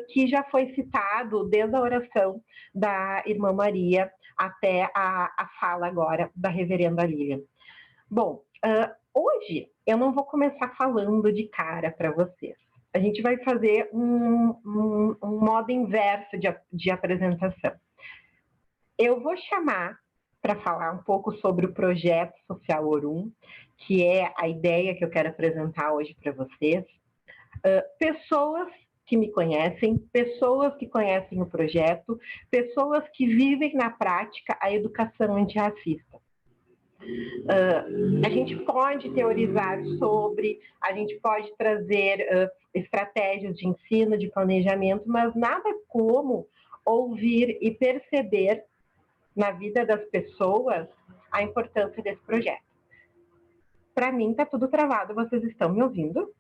que já foi citado desde a oração da Irmã Maria até a fala agora da Reverenda Lilian. Bom, hoje eu não vou começar falando de cara para vocês. A gente vai fazer um modo inverso de apresentação. Eu vou chamar para falar um pouco sobre o projeto social Orum, que é a ideia que eu quero apresentar hoje para vocês. Pessoas que me conhecem, pessoas que conhecem o projeto, pessoas que vivem na prática a educação antirracista. A gente pode teorizar sobre, a gente pode trazer estratégias de ensino, de planejamento, mas nada como ouvir e perceber na vida das pessoas a importância desse projeto. Para mim, está tudo travado. Vocês estão me ouvindo?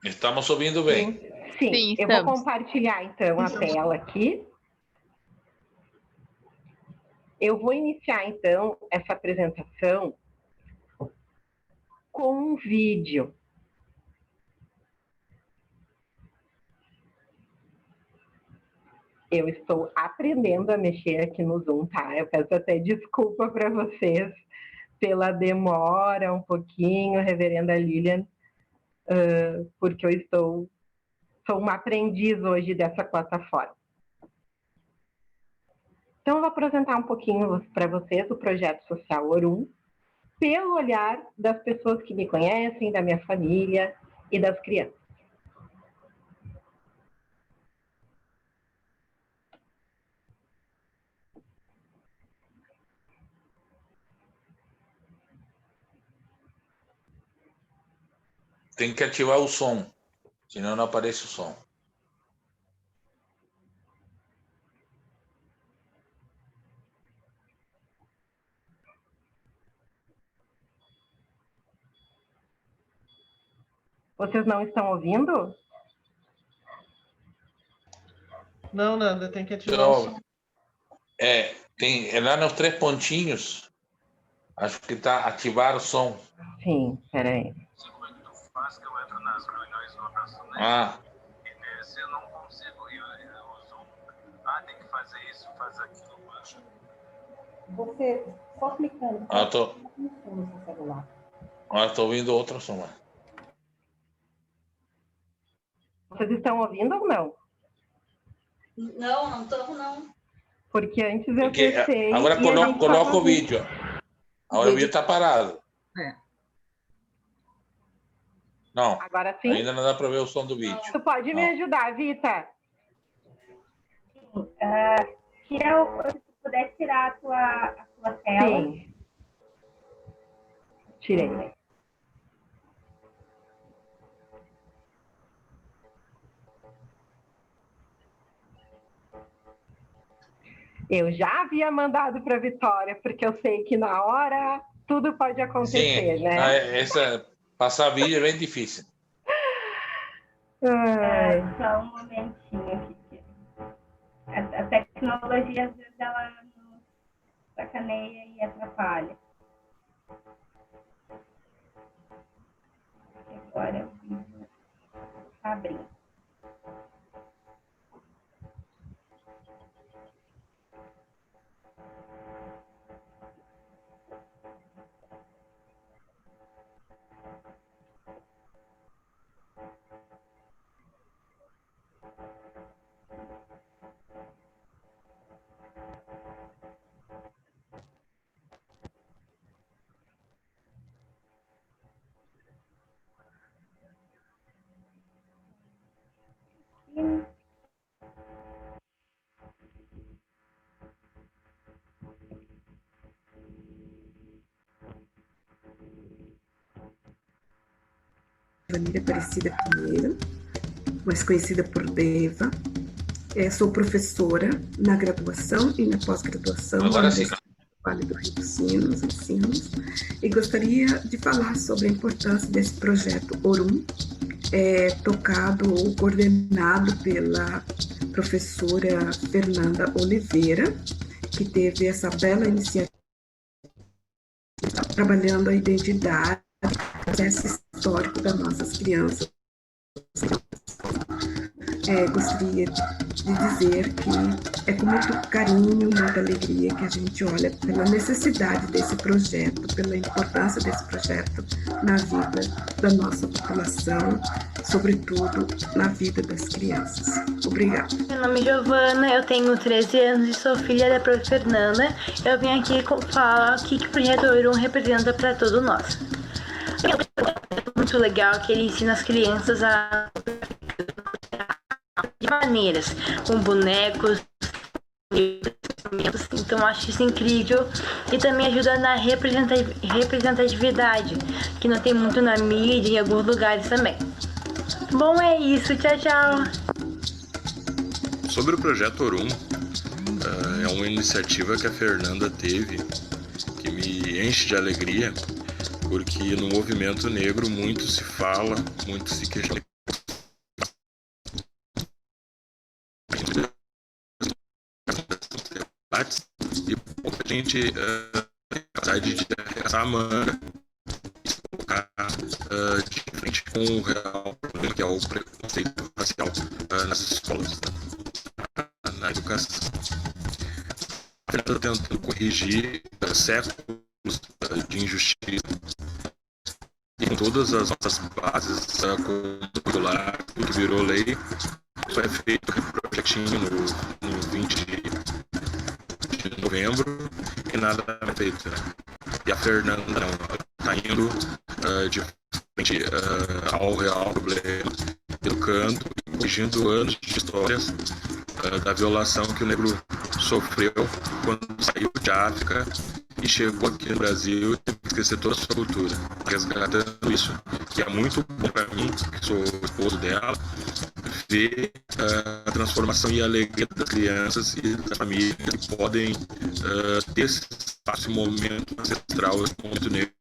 Estamos ouvindo bem. Sim, eu vou compartilhar, então, a tela aqui. Eu vou iniciar, então, essa apresentação com um vídeo. Eu estou aprendendo a mexer aqui no Zoom, tá? Eu peço até desculpa para vocês pela demora um pouquinho, Reverenda Lilian, porque eu sou uma aprendiz hoje dessa plataforma. Então, eu vou apresentar um pouquinho para vocês o projeto social Orum, pelo olhar das pessoas que me conhecem, da minha família e das crianças. tem que ativar o som, senão não aparece o som. Vocês não estão ouvindo? Não, Nanda, tem que ativar o som. Tem lá nos 3 pontinhos, acho que está ativar o som. Sim, peraí. Como é que tu faz que eu entro nas reuniões do Abraço Negro? E nesse eu não consigo. Eu Zoom, tem que fazer isso, faz aquilo, mancha. Você, só clicando. No seu celular. Estou ouvindo outro som lá. Vocês estão ouvindo ou não? Não, não estamos, não. Porque antes eu testei... Agora coloca o vídeo. Agora o vídeo está parado. Não, agora sim? Ainda não dá para ver o som do vídeo. Tu pode me ajudar, Vita? Se puder tirar a tua tela. Sim. Tirei. Eu já havia mandado para a Vitória, porque eu sei que na hora tudo pode acontecer, Sim, né? Passar vídeo é bem difícil. Só um momentinho aqui. A tecnologia, às vezes, ela nos sacaneia e atrapalha. Agora o vídeo está abrindo. Vanilla Aparecida Pinheiro, mais conhecida por Deva. Sou professora na graduação e na pós-graduação do Vale do Rio dos Sinos, e gostaria de falar sobre a importância desse projeto Orum, tocado ou coordenado pela professora Fernanda Oliveira, que teve essa bela iniciativa trabalhando a identidade, o processo histórico das nossas crianças. Gostaria de dizer que é com muito carinho, muita alegria que a gente olha pela necessidade desse projeto, pela importância desse projeto na vida da nossa população, sobretudo na vida das crianças. Obrigada. Meu nome é Giovana, eu tenho 13 anos e sou filha da prof. Fernanda. Eu vim aqui falar o que o projeto Orum representa para todos nós. É muito legal que ele ensina as crianças de maneiras, com bonecos, então acho isso incrível e também ajuda na representatividade, que não tem muito na mídia e em alguns lugares também. Bom, é isso, tchau, tchau. Sobre o projeto Orum, é uma iniciativa que a Fernanda teve, que me enche de alegria, porque no movimento negro muito se fala, muito se questiona. E pouca gente de arregaçar a manga e se colocar de frente com o real problema, que é o preconceito racial nas escolas, na educação. A Fernanda tentando corrigir séculos de injustiça e com todas as nossas bases curriculares, tudo que virou lei, foi feito um projetinho no 20 de novembro e nada é feito, né? E a Fernanda não, está indo de frente ao real problema, educando e corrigindo anos de histórias da violação que o negro sofreu quando saiu de África e chegou aqui no Brasil e teve que esquecer toda a sua cultura, resgatando isso, que é muito bom para mim, que sou esposo dela, ver a transformação e a alegria das crianças e da família que podem ter esse momento ancestral, esse momento negro,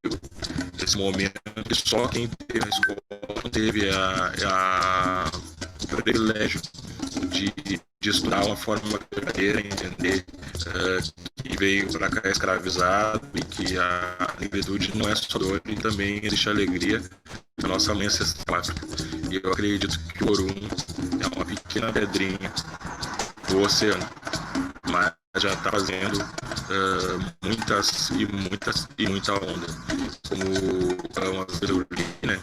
esse momento que só quem teve a escola teve o privilégio de estudar uma forma verdadeira, entender que veio para cá escravizado e que a negritude não é só dor, e também existe alegria na nossa mãe ancestral. E eu acredito que o Orum é uma pequena pedrinha do oceano, mas já está fazendo muita onda. Como uma vez eu li, né?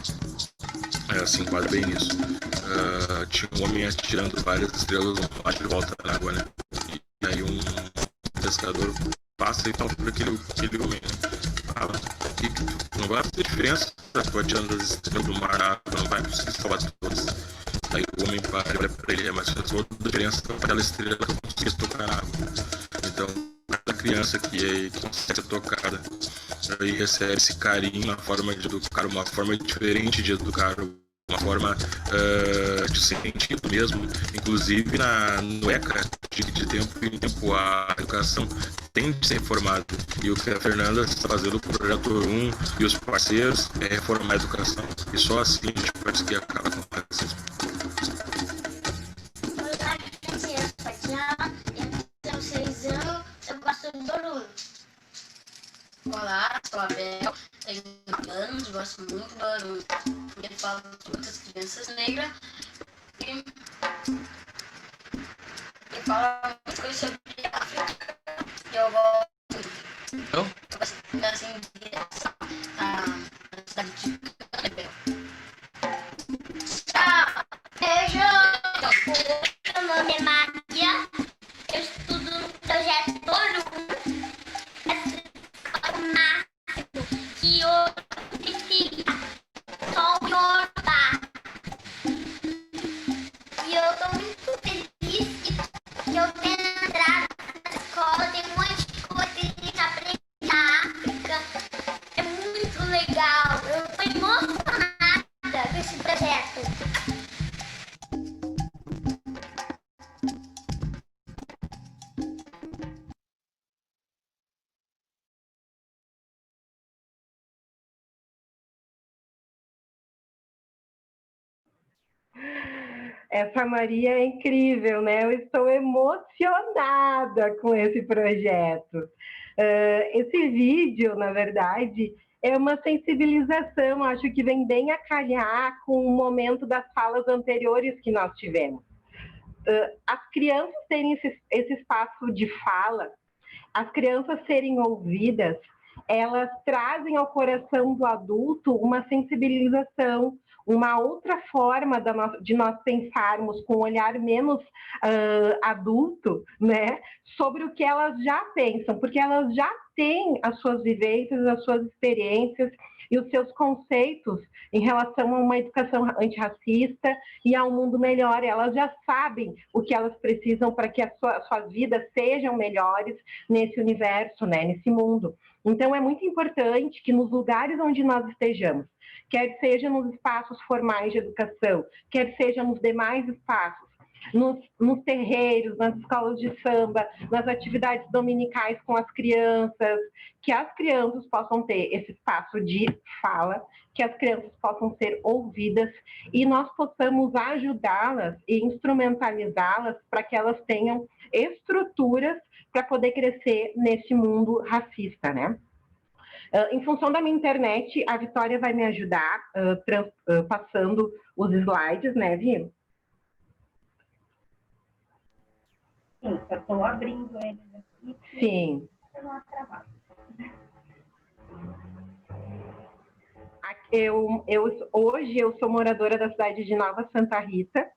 Se enquadra bem nisso. Tinha um homem atirando várias estrelas no mar de volta na água, né? E aí um pescador passa e fala para aquele homem, né? Não vai fazer diferença, tu atirando as estrelas do mar na água, não vai conseguir salvar todas. Aí o homem para e olha para ele, mas faz toda a diferença para aquela estrela que eu consegui tocar na água. Então, cada criança que consegue ser tocada e recebe esse carinho, uma forma de educar, uma forma diferente de educar, uma forma de sentido mesmo, inclusive no ECA, de tempo em tempo a educação tem de ser reformada, e o que a Fernanda está fazendo, o projeto 1 e os parceiros, é reformar a educação, e só assim a gente pode conseguir acabar com o racismo. Olá, eu sou Fatiana, eu tenho 6 anos, eu gosto do Orum. Olá, sou a Abel, tenho 9 anos, gosto muito do Orum. Eu falo com muitas crianças negras e falo muitas coisas sobre a África. Eu gosto muito. Eu gosto das indígenas da cidade de Abel. Tchau! Beijo! Meu nome é Maria, eu estudo no projeto Orum. Que eu preciso só o Yorubá. E eu tô muito feliz que eu tenho entrado na escola, tem um monte de coisa que a gente aprende na África. É muito legal. Eu tô emocionada com esse projeto. Essa Maria é incrível, né? Eu estou emocionada com esse projeto. Esse vídeo, na verdade, é uma sensibilização, acho que vem bem a calhar com o momento das falas anteriores que nós tivemos. As crianças terem esse espaço de fala, as crianças serem ouvidas, elas trazem ao coração do adulto uma sensibilização, uma outra forma de nós pensarmos com um olhar menos adulto, né, sobre o que elas já pensam, porque elas já têm as suas vivências, as suas experiências e os seus conceitos em relação a uma educação antirracista e a um mundo melhor. Elas já sabem o que elas precisam para que as suas vidas sejam melhores nesse universo, né, nesse mundo. Então, é muito importante que nos lugares onde nós estejamos, quer seja nos espaços formais de educação, quer seja nos demais espaços, nos terreiros, nas escolas de samba, nas atividades dominicais com as crianças, que as crianças possam ter esse espaço de fala, que as crianças possam ser ouvidas e nós possamos ajudá-las e instrumentalizá-las para que elas tenham estruturas para poder crescer nesse mundo racista, né? Em função da minha internet, a Vitória vai me ajudar passando os slides, né, Vi? Sim, eu estou abrindo eles aqui. Sim. Hoje eu sou moradora da cidade de Nova Santa Rita,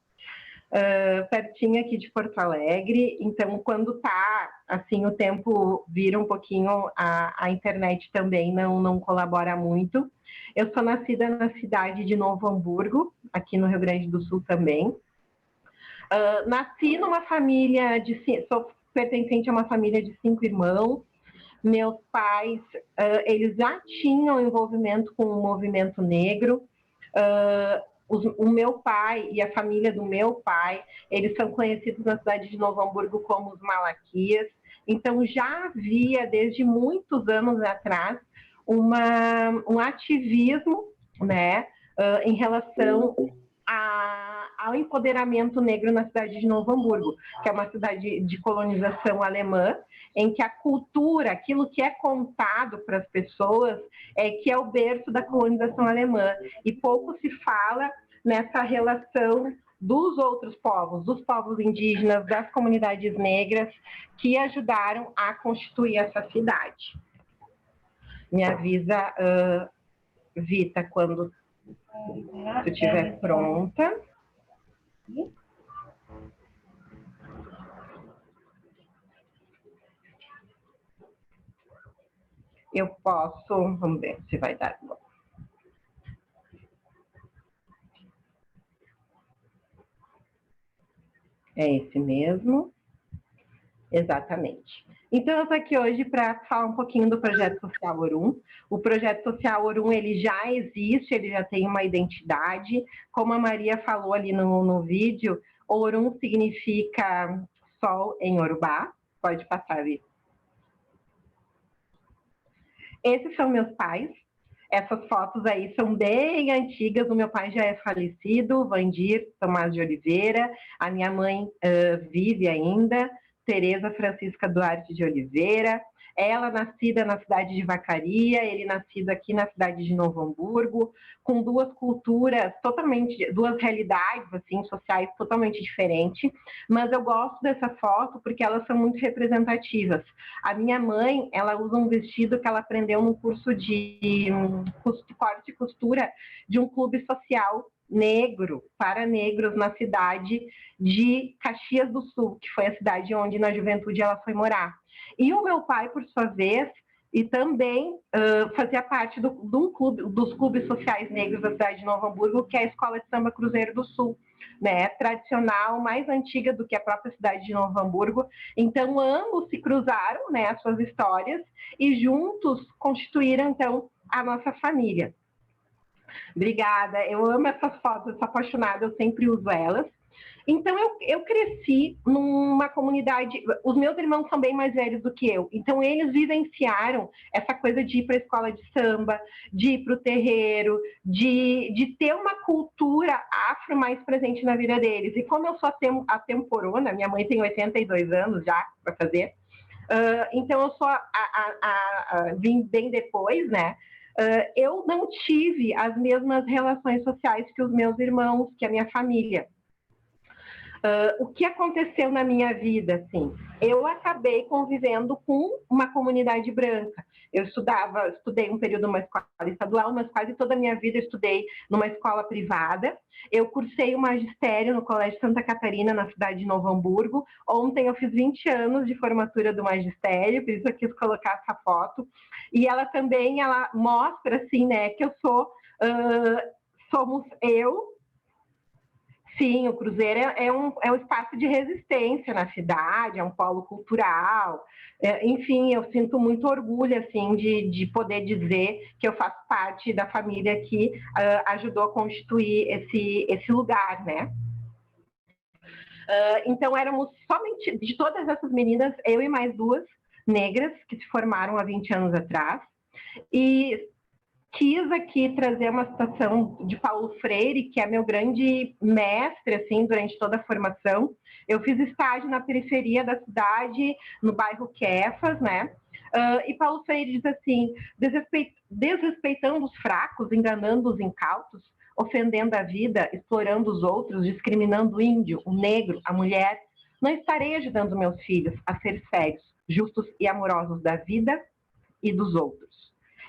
pertinho aqui de Porto Alegre, então quando tá assim o tempo vira um pouquinho, a internet também não colabora muito. Eu sou nascida na cidade de Novo Hamburgo, aqui no Rio Grande do Sul também. Nasci numa família sou pertencente a uma família de 5 irmãos. Meus pais, eles já tinham envolvimento com o movimento negro. o meu pai e a família do meu pai, eles são conhecidos na cidade de Novo Hamburgo como os Malaquias. Então, já havia, desde muitos anos atrás, um ativismo, né, em relação ao empoderamento negro na cidade de Novo Hamburgo, que é uma cidade de colonização alemã, em que a cultura, aquilo que é contado para as pessoas, que é o berço da colonização alemã. E pouco se fala nessa relação dos outros povos, dos povos indígenas, das comunidades negras, que ajudaram a constituir essa cidade. Me avisa, Vita, quando tu estiver pronta. Eu posso, vamos ver se vai dar. É esse mesmo. Exatamente. Então, eu estou aqui hoje para falar um pouquinho do Projeto Social Orum. O Projeto Social Orum, ele já existe, ele já tem uma identidade. Como a Maria falou ali no vídeo, Orum significa sol em Yorubá. Pode passar, Vitor. Esses são meus pais. Essas fotos aí são bem antigas. O meu pai já é falecido, Vandir Tomás de Oliveira. A minha mãe vive ainda, Tereza Francisca Duarte de Oliveira. Ela nascida na cidade de Vacaria, ele nascido aqui na cidade de Novo Hamburgo, com duas culturas totalmente, duas realidades assim, sociais totalmente diferentes, mas eu gosto dessa foto porque elas são muito representativas. A minha mãe, ela usa um vestido que ela aprendeu no curso de corte e costura de um clube social negro, para negros, na cidade de Caxias do Sul, que foi a cidade onde na juventude ela foi morar. E o meu pai, por sua vez, e também fazia parte dos clubes sociais negros da cidade de Novo Hamburgo, que é a Escola de Samba Cruzeiro do Sul, né, tradicional, mais antiga do que a própria cidade de Novo Hamburgo. Então, ambos se cruzaram, né, as suas histórias, e juntos constituíram, então, a nossa família. Obrigada, eu amo essas fotos, sou apaixonada, eu sempre uso elas. Então, eu cresci numa comunidade, os meus irmãos são bem mais velhos do que eu, então eles vivenciaram essa coisa de ir para a escola de samba, de ir para o terreiro, de ter uma cultura afro mais presente na vida deles. E como eu sou atemporona, minha mãe tem 82 anos já para fazer, então eu sou vim bem depois, né? Eu não tive as mesmas relações sociais que os meus irmãos, que a minha família. O que aconteceu na minha vida, assim? Eu acabei convivendo com uma comunidade branca. Eu estudei um período numa escola estadual, mas quase toda a minha vida eu estudei numa escola privada. Eu cursei o magistério no Colégio Santa Catarina, na cidade de Novo Hamburgo. Ontem eu fiz 20 anos de formatura do magistério, por isso eu quis colocar essa foto. E ela também, ela mostra, assim, né, que eu somos eu. Sim, o Cruzeiro é um espaço de resistência na cidade, é um polo cultural. Enfim, eu sinto muito orgulho assim, de poder dizer que eu faço parte da família que ajudou a constituir esse lugar, né? Então, éramos somente, de todas essas meninas, eu e mais duas negras que se formaram há 20 anos atrás. E quis aqui trazer uma citação de Paulo Freire, que é meu grande mestre, assim, durante toda a formação. Eu fiz estágio na periferia da cidade, no bairro Quefas, né? E Paulo Freire diz assim, desrespeitando os fracos, enganando os incautos, ofendendo a vida, explorando os outros, discriminando o índio, o negro, a mulher, não estarei ajudando meus filhos a ser sérios, justos e amorosos da vida e dos outros.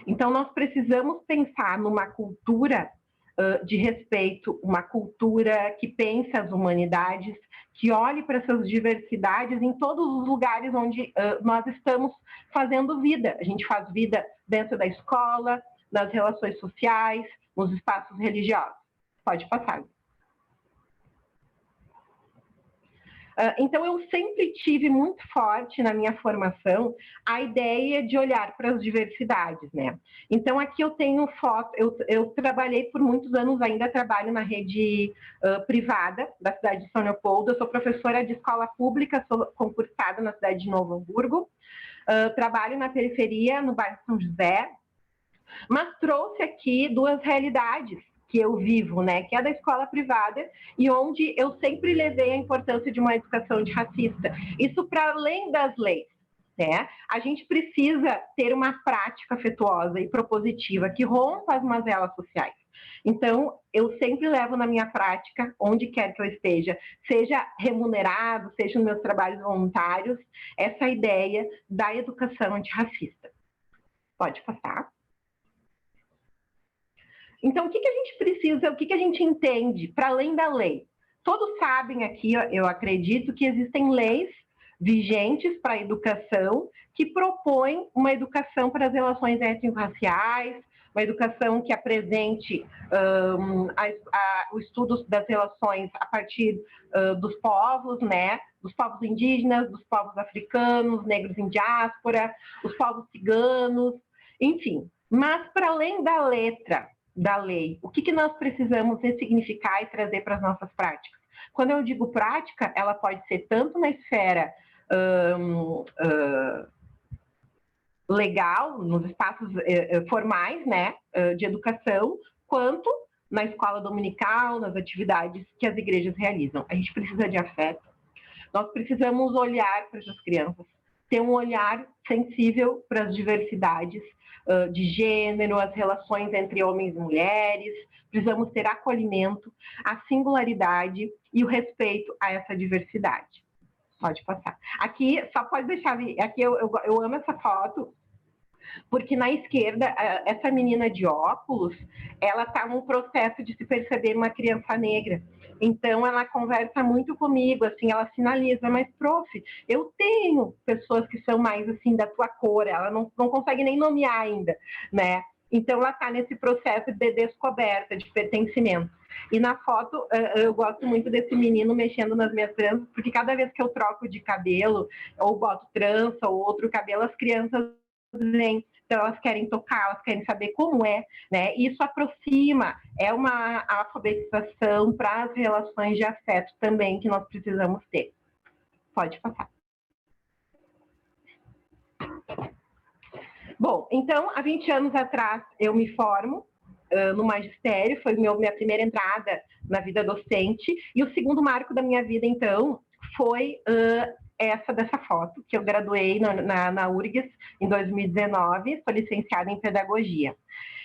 Então, nós precisamos pensar numa cultura de respeito, uma cultura que pense as humanidades, que olhe para essas diversidades em todos os lugares onde nós estamos fazendo vida. A gente faz vida dentro da escola, nas relações sociais, nos espaços religiosos. Pode passar. Então, eu sempre tive muito forte na minha formação a ideia de olhar para as diversidades, né? Então, aqui eu tenho foto, eu trabalhei por muitos anos, ainda trabalho na rede privada da cidade de São Leopoldo, eu sou professora de escola pública, sou concursada na cidade de Novo Hamburgo, trabalho na periferia, no bairro São José, mas trouxe aqui duas realidades que eu vivo, né, que é da escola privada e onde eu sempre levei a importância de uma educação antirracista. Isso para além das leis, né? A gente precisa ter uma prática afetuosa e propositiva que rompa as mazelas sociais. Então, eu sempre levo na minha prática, onde quer que eu esteja, seja remunerado, seja nos meus trabalhos voluntários, essa ideia da educação antirracista. Pode passar. Então, o que a gente precisa, o que a gente entende para além da lei? Todos sabem aqui, eu acredito, que existem leis vigentes para a educação que propõem uma educação para as relações étnico-raciais, uma educação que apresente o estudo das relações a partir dos povos, né? Dos povos indígenas, dos povos africanos, negros em diáspora, os povos ciganos, enfim. Mas, para além da letra da lei, o que nós precisamos ressignificar e trazer para as nossas práticas? Quando eu digo prática, ela pode ser tanto na esfera legal, nos espaços formais, né, de educação, quanto na escola dominical, nas atividades que as igrejas realizam. A gente precisa de afeto. Nós precisamos olhar para essas crianças, ter um olhar sensível para as diversidades de gênero, as relações entre homens e mulheres, precisamos ter acolhimento, a singularidade e o respeito a essa diversidade. Pode passar. Aqui, só pode deixar, aqui eu amo essa foto, porque na esquerda, essa menina de óculos, ela está num processo de se perceber uma criança negra. Então, ela conversa muito comigo, assim, ela sinaliza, mas, prof, eu tenho pessoas que são mais, assim, da tua cor, ela não consegue nem nomear ainda, né? Então, ela está nesse processo de descoberta, de pertencimento. E na foto, eu gosto muito desse menino mexendo nas minhas tranças, porque cada vez que eu troco de cabelo, ou boto trança, ou outro cabelo, as crianças vêm. Então, elas querem tocar, elas querem saber como é, né? Isso aproxima, é uma alfabetização para as relações de afeto também que nós precisamos ter. Pode passar. Bom, então, há 20 anos atrás, eu me formo no magistério, foi minha primeira entrada na vida docente, e o segundo marco da minha vida, então, foi dessa foto, que eu graduei na URGS em 2019, sou licenciada em pedagogia.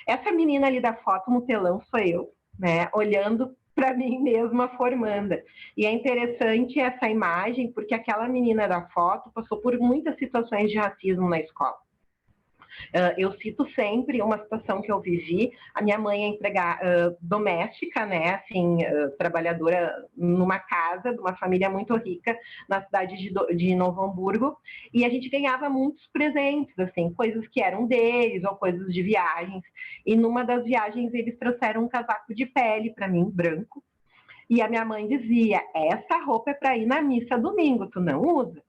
Essa menina ali da foto no telão sou eu, né, olhando para mim mesma formanda. E é interessante essa imagem, porque aquela menina da foto passou por muitas situações de racismo na escola. Eu cito sempre uma situação que eu vivi. A minha mãe é empregada doméstica, né, assim, trabalhadora numa casa de uma família muito rica na cidade de Novo Hamburgo, e a gente ganhava muitos presentes, assim, coisas que eram deles ou coisas de viagens. E numa das viagens eles trouxeram um casaco de pele para mim, branco, e a minha mãe dizia: essa roupa é para ir na missa domingo, tu não usa?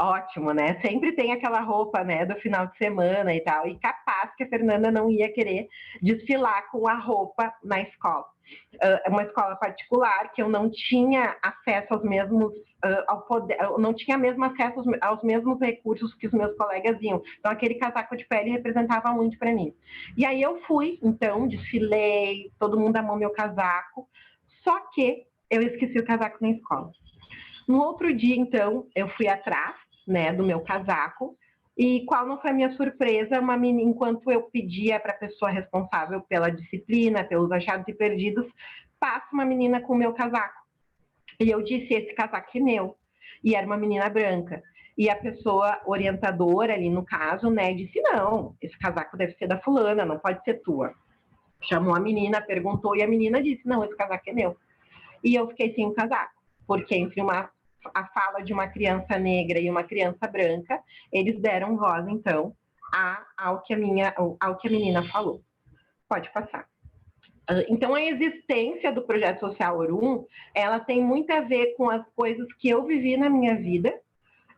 Ótimo, né? Sempre tem aquela roupa, né, do final de semana e tal. E capaz que a Fernanda não ia querer desfilar com a roupa na escola. Uma escola particular que eu não tinha acesso aos mesmos, ao poder, eu não tinha mesmo acesso aos mesmos recursos que os meus colegas iam. Então, aquele casaco de pele representava muito para mim. E aí eu fui, então, desfilei, todo mundo amou meu casaco, só que eu esqueci o casaco na escola. No outro dia, então, eu fui atrás, né, do meu casaco, e qual não foi a minha surpresa, uma menina, enquanto eu pedia para a pessoa responsável pela disciplina, pelos achados e perdidos, passa uma menina com o meu casaco. E eu disse: esse casaco é meu. E era uma menina branca. E a pessoa orientadora ali, no caso, né, disse: não, esse casaco deve ser da fulana, não pode ser tua. Chamou a menina, perguntou, e a menina disse: não, esse casaco é meu. E eu fiquei sem o casaco, porque entre a fala de uma criança negra e uma criança branca, eles deram voz, então, ao que a menina falou. Pode passar. Então, a existência do Projeto Social Orum, ela tem muito a ver com as coisas que eu vivi na minha vida,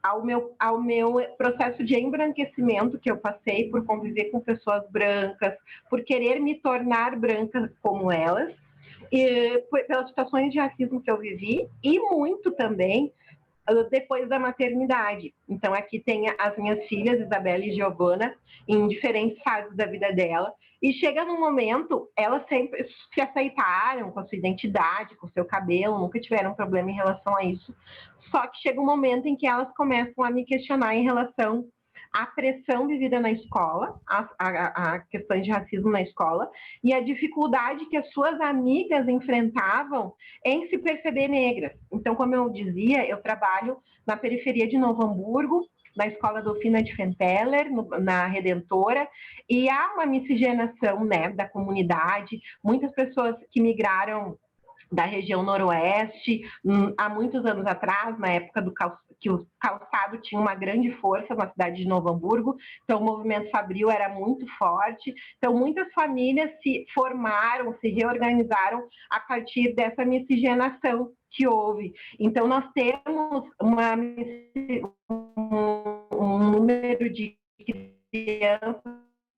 ao meu processo de embranquecimento que eu passei por conviver com pessoas brancas, por querer me tornar branca como elas, e pelas situações de racismo que eu vivi, e muito também depois da maternidade. Então, aqui tem as minhas filhas, Isabela e Giovana, em diferentes fases da vida dela, e chega num momento, elas sempre se aceitaram com a sua identidade, com o seu cabelo, nunca tiveram problema em relação a isso, só que chega um momento em que elas começam a me questionar em relação à pressão vivida na escola, a questões de racismo na escola, e a dificuldade que as suas amigas enfrentavam em se perceber negras. Então, como eu dizia, eu trabalho na periferia de Novo Hamburgo, na Escola Dolfina de Fenteller, na Redentora, e há uma miscigenação, né, da comunidade, muitas pessoas que migraram da região noroeste, há muitos anos atrás, na época que o calçado tinha uma grande força na cidade de Novo Hamburgo, então o movimento fabril era muito forte, então muitas famílias se formaram, se reorganizaram a partir dessa miscigenação que houve. Então nós temos um número de crianças,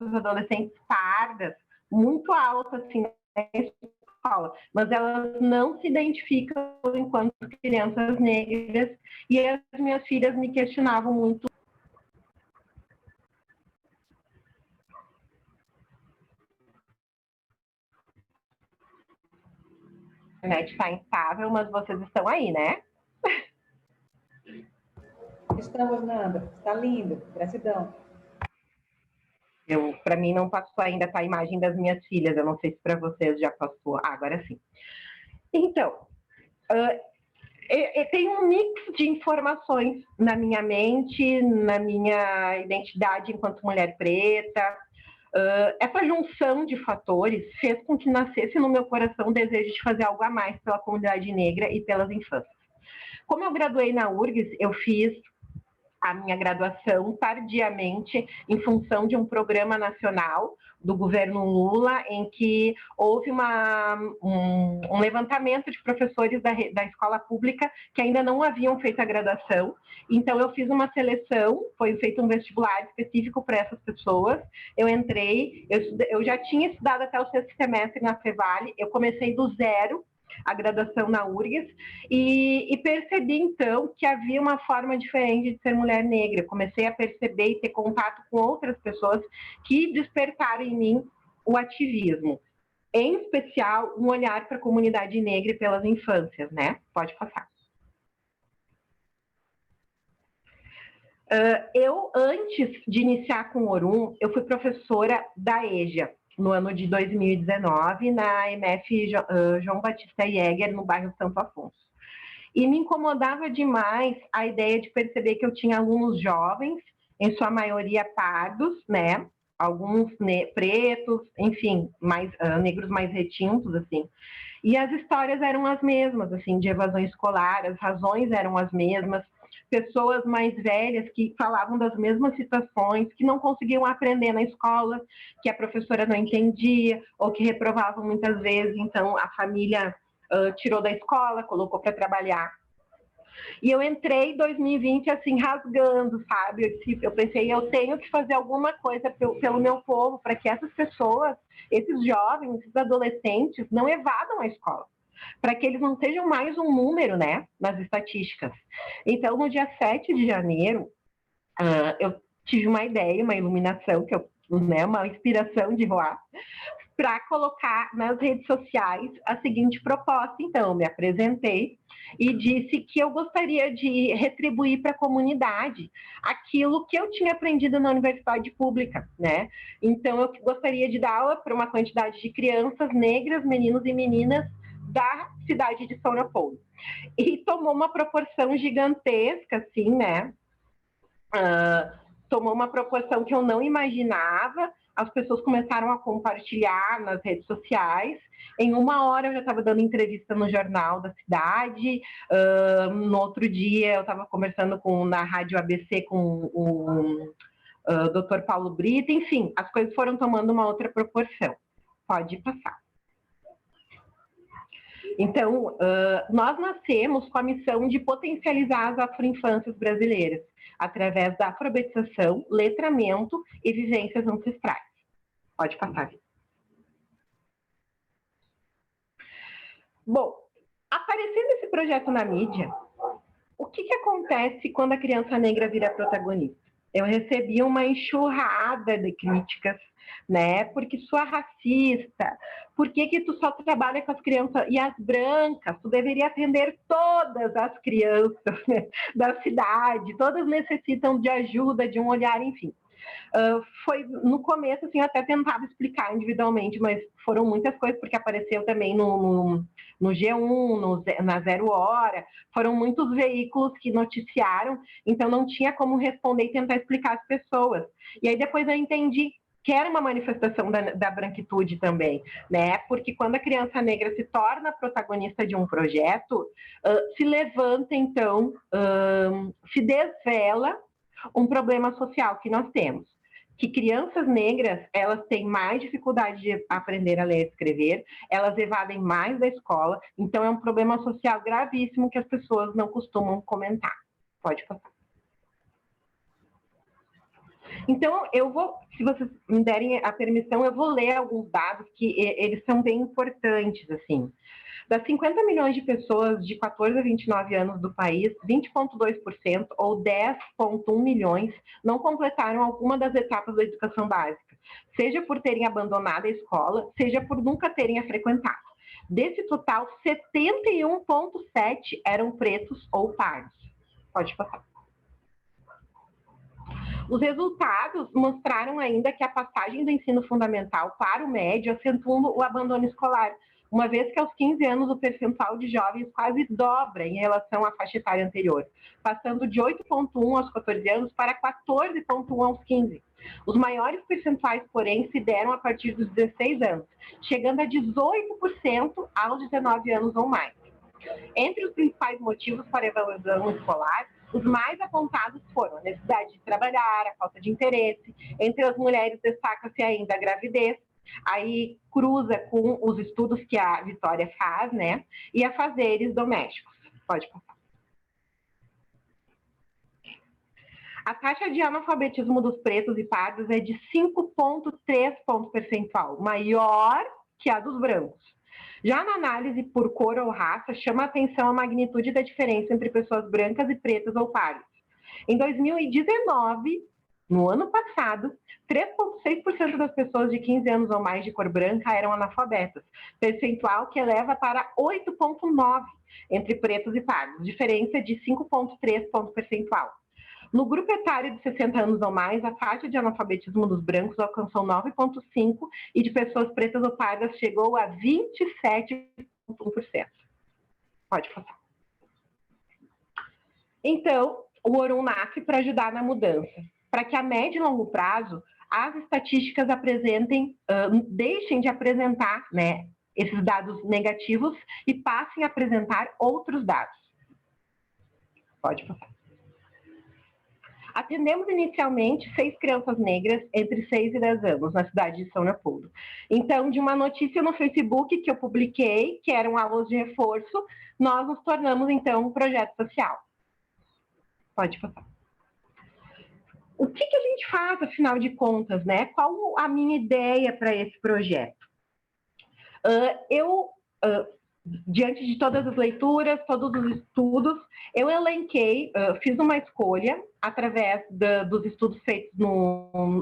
adolescentes pardas, muito alto, assim, na escola, mas elas não se identificam enquanto crianças negras, e as minhas filhas me questionavam muito. A internet está instável, mas vocês estão aí, né? Estamos, Nanda. Está lindo. Gratidão. Para mim não passou ainda a imagem das minhas filhas, eu não sei se para vocês já passou. Agora sim. Então, tem um mix de informações na minha mente, na minha identidade enquanto mulher preta. Essa junção de fatores fez com que nascesse no meu coração o desejo de fazer algo a mais pela comunidade negra e pelas infâncias. Como eu graduei na URGS, eu fiz a minha graduação tardiamente em função de um programa nacional do governo Lula, em que houve um levantamento de professores da escola pública que ainda não haviam feito a graduação. Então, eu fiz uma seleção, foi feito um vestibular específico para essas pessoas. Eu entrei, eu já tinha estudado até o 6º semestre na Fevale, eu comecei do zero a graduação na URGS, e percebi, então, que havia uma forma diferente de ser mulher negra. Eu comecei a perceber e ter contato com outras pessoas que despertaram em mim o ativismo. Em especial, um olhar para a comunidade negra e pelas infâncias, né? Pode passar. Eu, antes de iniciar com o Orum, eu fui professora da EJA, no ano de 2019, na MF João Batista Jäger, no bairro Santo Afonso. E me incomodava demais a ideia de perceber que eu tinha alunos jovens, em sua maioria pardos, né? Alguns pretos, enfim, negros mais retintos, assim. E as histórias eram as mesmas, assim, de evasão escolar, as razões eram as mesmas, pessoas mais velhas que falavam das mesmas situações, que não conseguiam aprender na escola, que a professora não entendia, ou que reprovavam muitas vezes, então a família tirou da escola, colocou para trabalhar. E eu entrei em 2020 assim, rasgando, sabe? Eu pensei, eu tenho que fazer alguma coisa pelo meu povo, para que essas pessoas, esses jovens, esses adolescentes, não evadam a escola, para que eles não sejam mais um número, né, nas estatísticas. Então, no dia 7 de janeiro, eu tive uma ideia, uma iluminação, uma inspiração de Roá, para colocar nas redes sociais a seguinte proposta. Então, eu me apresentei e disse que eu gostaria de retribuir para a comunidade aquilo que eu tinha aprendido na universidade pública, né? Então, eu gostaria de dar aula para uma quantidade de crianças negras, meninos e meninas da cidade de São Leopoldo. E tomou uma proporção gigantesca, assim, né? Tomou uma proporção que eu não imaginava. As pessoas começaram a compartilhar nas redes sociais. Em 1 hora eu já estava dando entrevista no jornal da cidade. No outro dia eu estava conversando na Rádio ABC com o Dr. Paulo Brito. Enfim, as coisas foram tomando uma outra proporção. Pode passar. Então, nós nascemos com a missão de potencializar as afroinfâncias brasileiras, através da alfabetização, letramento e vivências ancestrais. Pode passar. Bom, aparecendo esse projeto na mídia, o que acontece quando a criança negra vira protagonista? Eu recebi uma enxurrada de críticas, né? Porque tu é racista, por que tu só trabalha com as crianças e as brancas? Tu deveria atender todas as crianças, né, da cidade, todas necessitam de ajuda, de um olhar, enfim. Foi no começo, assim, eu até tentava explicar individualmente, mas foram muitas coisas, porque apareceu também no G1, na Zero Hora, foram muitos veículos que noticiaram, então não tinha como responder e tentar explicar às pessoas. E aí depois eu entendi que era uma manifestação da branquitude também, né? Porque quando a criança negra se torna protagonista de um projeto, se levanta, então, se desvela um problema social que nós temos, que crianças negras, elas têm mais dificuldade de aprender a ler e escrever, elas evadem mais da escola, então é um problema social gravíssimo que as pessoas não costumam comentar. Pode passar. Então, eu vou, se vocês me derem a permissão, eu vou ler alguns dados que eles são bem importantes, assim. Das 50 milhões de pessoas de 14 a 29 anos do país, 20,2% ou 10,1 milhões não completaram alguma das etapas da educação básica, seja por terem abandonado a escola, seja por nunca terem a frequentado. Desse total, 71,7% eram pretos ou pardos. Pode passar. Os resultados mostraram ainda que a passagem do ensino fundamental para o médio acentua o abandono escolar, uma vez que aos 15 anos o percentual de jovens quase dobra em relação à faixa etária anterior, passando de 8,1 aos 14 anos para 14,1 aos 15. Os maiores percentuais, porém, se deram a partir dos 16 anos, chegando a 18% aos 19 anos ou mais. Entre os principais motivos para a evasão escolar, os mais apontados foram a necessidade de trabalhar, a falta de interesse. Entre as mulheres destaca-se ainda a gravidez, aí cruza com os estudos que a Vitória faz, né? E afazeres domésticos. Pode passar. A taxa de analfabetismo dos pretos e pardos é de 5,3 ponto percentual, maior que a dos brancos. Já na análise por cor ou raça, chama a atenção a magnitude da diferença entre pessoas brancas e pretas ou pardas. Em 2019, no ano passado, 3,6% das pessoas de 15 anos ou mais de cor branca eram analfabetas, percentual que eleva para 8,9% entre pretos e pardos, diferença de 5,3 ponto percentual. No grupo etário de 60 anos ou mais, a taxa de analfabetismo dos brancos alcançou 9,5% e de pessoas pretas ou pardas chegou a 27,1%. Pode passar. Então, o Orun nasce para ajudar na mudança, para que a médio e longo prazo as estatísticas deixem de apresentar, né, esses dados negativos e passem a apresentar outros dados. Pode passar. Atendemos inicialmente 6 crianças negras entre 6 e 10 anos na cidade de São Leopoldo. Então, de uma notícia no Facebook que eu publiquei, que eram aulas de reforço, nós nos tornamos, então, um projeto social. Pode passar. O que a gente faz, afinal de contas, né? Qual a minha ideia para esse projeto? Diante de todas as leituras, todos os estudos, eu elenquei, fiz uma escolha através dos estudos feitos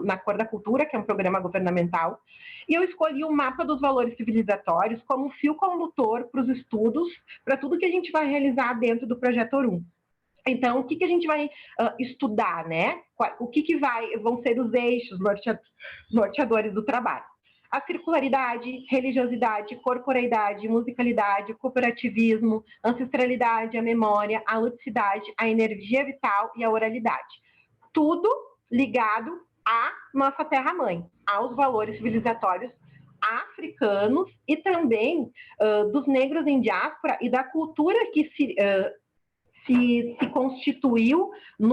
na Cor da Cultura, que é um programa governamental, e eu escolhi o mapa dos valores civilizatórios como fio condutor para os estudos, para tudo que a gente vai realizar dentro do Projeto Orun. Então, o que a gente vai estudar, né? O que vão ser os eixos norteadores do trabalho? A circularidade, religiosidade, corporeidade, musicalidade, cooperativismo, ancestralidade, a memória, a ludicidade, a energia vital e a oralidade. Tudo ligado à nossa terra-mãe, aos valores civilizatórios africanos e também dos negros em diáspora e da cultura que se constituiu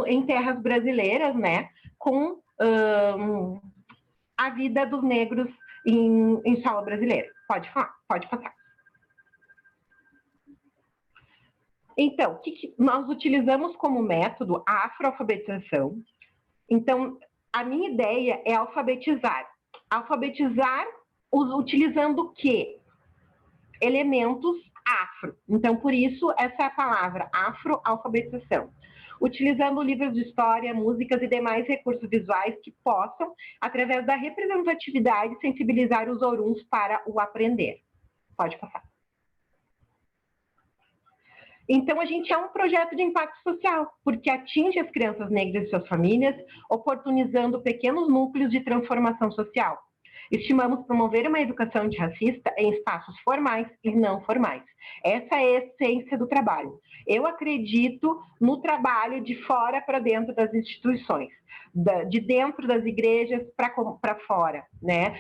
em terras brasileiras, né, com a vida dos negros em solo brasileira. Pode passar. Então, nós utilizamos como método a afroalfabetização. Então, a minha ideia é alfabetizar. Alfabetizar utilizando o quê? Elementos afro. Então, por isso, essa é a palavra, afroalfabetização. Utilizando livros de história, músicas e demais recursos visuais que possam, através da representatividade, sensibilizar os oruns para o aprender. Pode passar. Então, a gente é um projeto de impacto social, porque atinge as crianças negras e suas famílias, oportunizando pequenos núcleos de transformação social. Estimamos promover uma educação antirracista em espaços formais e não formais. Essa é a essência do trabalho. Eu acredito no trabalho de fora para dentro das instituições, de dentro das igrejas para fora, né?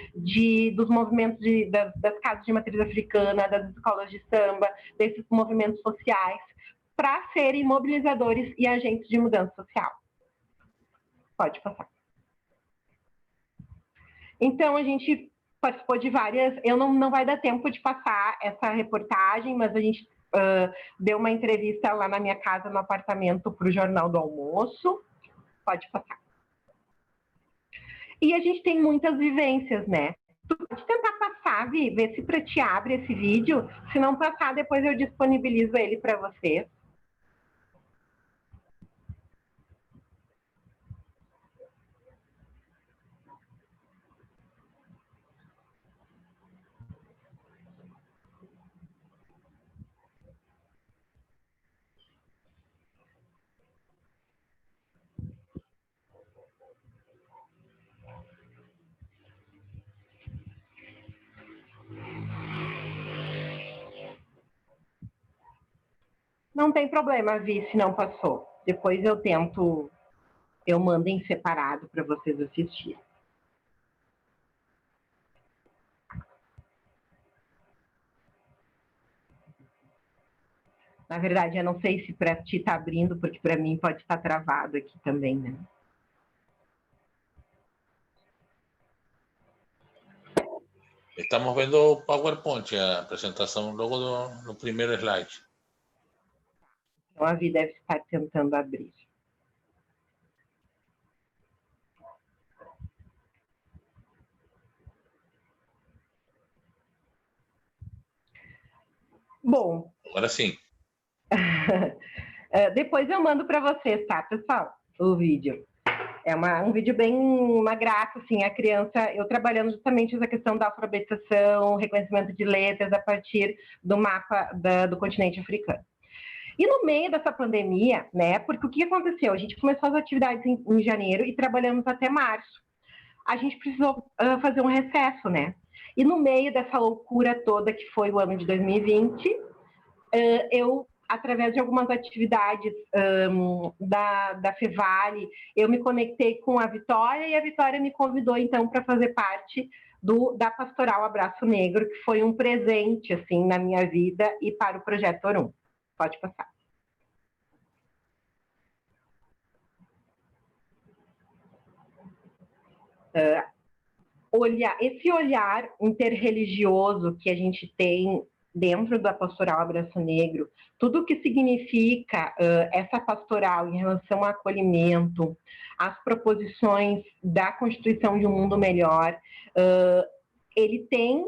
Dos movimentos das casas de matriz africana, das escolas de samba, desses movimentos sociais, para serem mobilizadores e agentes de mudança social. Pode passar. Então, a gente participou de várias... Não vai dar tempo de passar essa reportagem, mas a gente deu uma entrevista lá na minha casa, no apartamento, para o Jornal do Almoço. Pode passar. E a gente tem muitas vivências, né? Tu pode tentar passar, Vi, ver se para ti abre esse vídeo. Se não passar, depois eu disponibilizo ele para vocês. Não tem problema, Vi, se não passou. Depois eu mando em separado para vocês assistirem. Na verdade, eu não sei se para ti está abrindo, porque para mim pode estar travado aqui também, né? Estamos vendo o PowerPoint, a apresentação logo no primeiro slide. Então, a Vi deve estar tentando abrir. Bom. Agora sim. Depois eu mando para vocês, tá, pessoal? O vídeo. É um vídeo bem, uma graça, assim, a criança, eu trabalhando justamente essa questão da alfabetização, reconhecimento de letras a partir do mapa do continente africano. E no meio dessa pandemia, né, porque o que aconteceu? A gente começou as atividades em janeiro e trabalhamos até março. A gente precisou fazer um recesso, né? E no meio dessa loucura toda que foi o ano de 2020, eu, através de algumas atividades da Fevale, eu me conectei com a Vitória e a Vitória me convidou, então, para fazer parte da Pastoral Abraço Negro, que foi um presente, assim, na minha vida e para o Projeto Orum. Pode passar. Esse olhar interreligioso que a gente tem dentro da Pastoral Abraço Negro, tudo o que significa essa pastoral em relação ao acolhimento, as proposições da Constituição de um Mundo Melhor, ele tem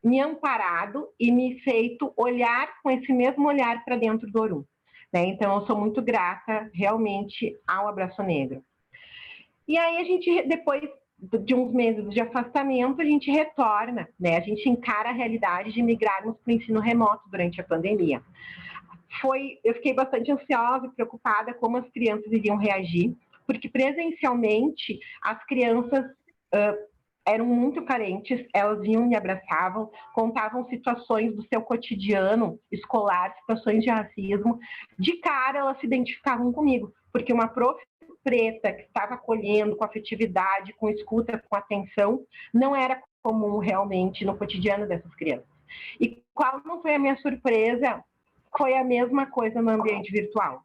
me amparado e me feito olhar com esse mesmo olhar para dentro do Orum, né? Então, eu sou muito grata, realmente, ao Abraço Negro. E aí, a gente, depois de uns meses de afastamento, a gente retorna, né? A gente encara a realidade de migrarmos para o ensino remoto durante a pandemia. Eu fiquei bastante ansiosa e preocupada como as crianças iriam reagir, porque presencialmente as crianças eram muito carentes, elas vinham e me abraçavam, contavam situações do seu cotidiano escolar, situações de racismo. De cara, elas se identificavam comigo, porque uma prof preta que estava acolhendo com afetividade, com escuta, com atenção, não era comum realmente no cotidiano dessas crianças. E qual não foi a minha surpresa? Foi a mesma coisa no ambiente virtual.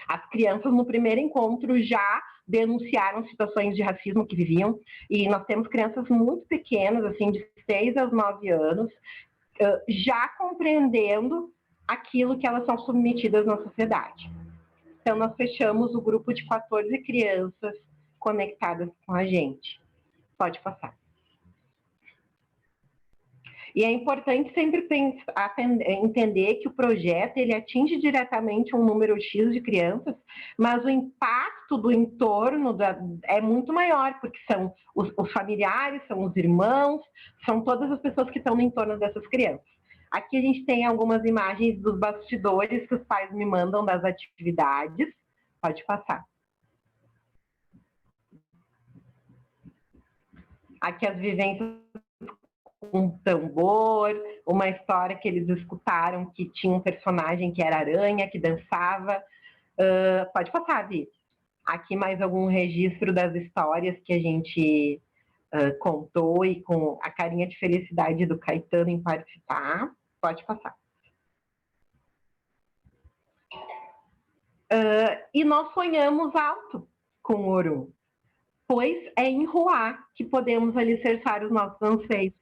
As crianças, no primeiro encontro, já denunciaram situações de racismo que viviam, e nós temos crianças muito pequenas, assim, de 6 aos 9 anos, já compreendendo aquilo que elas são submetidas na sociedade. Então, nós fechamos o grupo de 14 crianças conectadas com a gente. Pode passar. E é importante sempre entender que o projeto ele atinge diretamente um número X de crianças, mas o impacto do entorno é muito maior, porque são os familiares, são os irmãos, são todas as pessoas que estão no entorno dessas crianças. Aqui a gente tem algumas imagens dos bastidores que os pais me mandam das atividades. Pode passar. Aqui as vivências um tambor, uma história que eles escutaram que tinha um personagem que era aranha, que dançava. Pode passar, Vi. Aqui mais algum registro das histórias que a gente contou e com a carinha de felicidade do Caetano em participar. Pode passar. E nós sonhamos alto com o Orum, pois é em Ruá que podemos alicerçar os nossos anseios.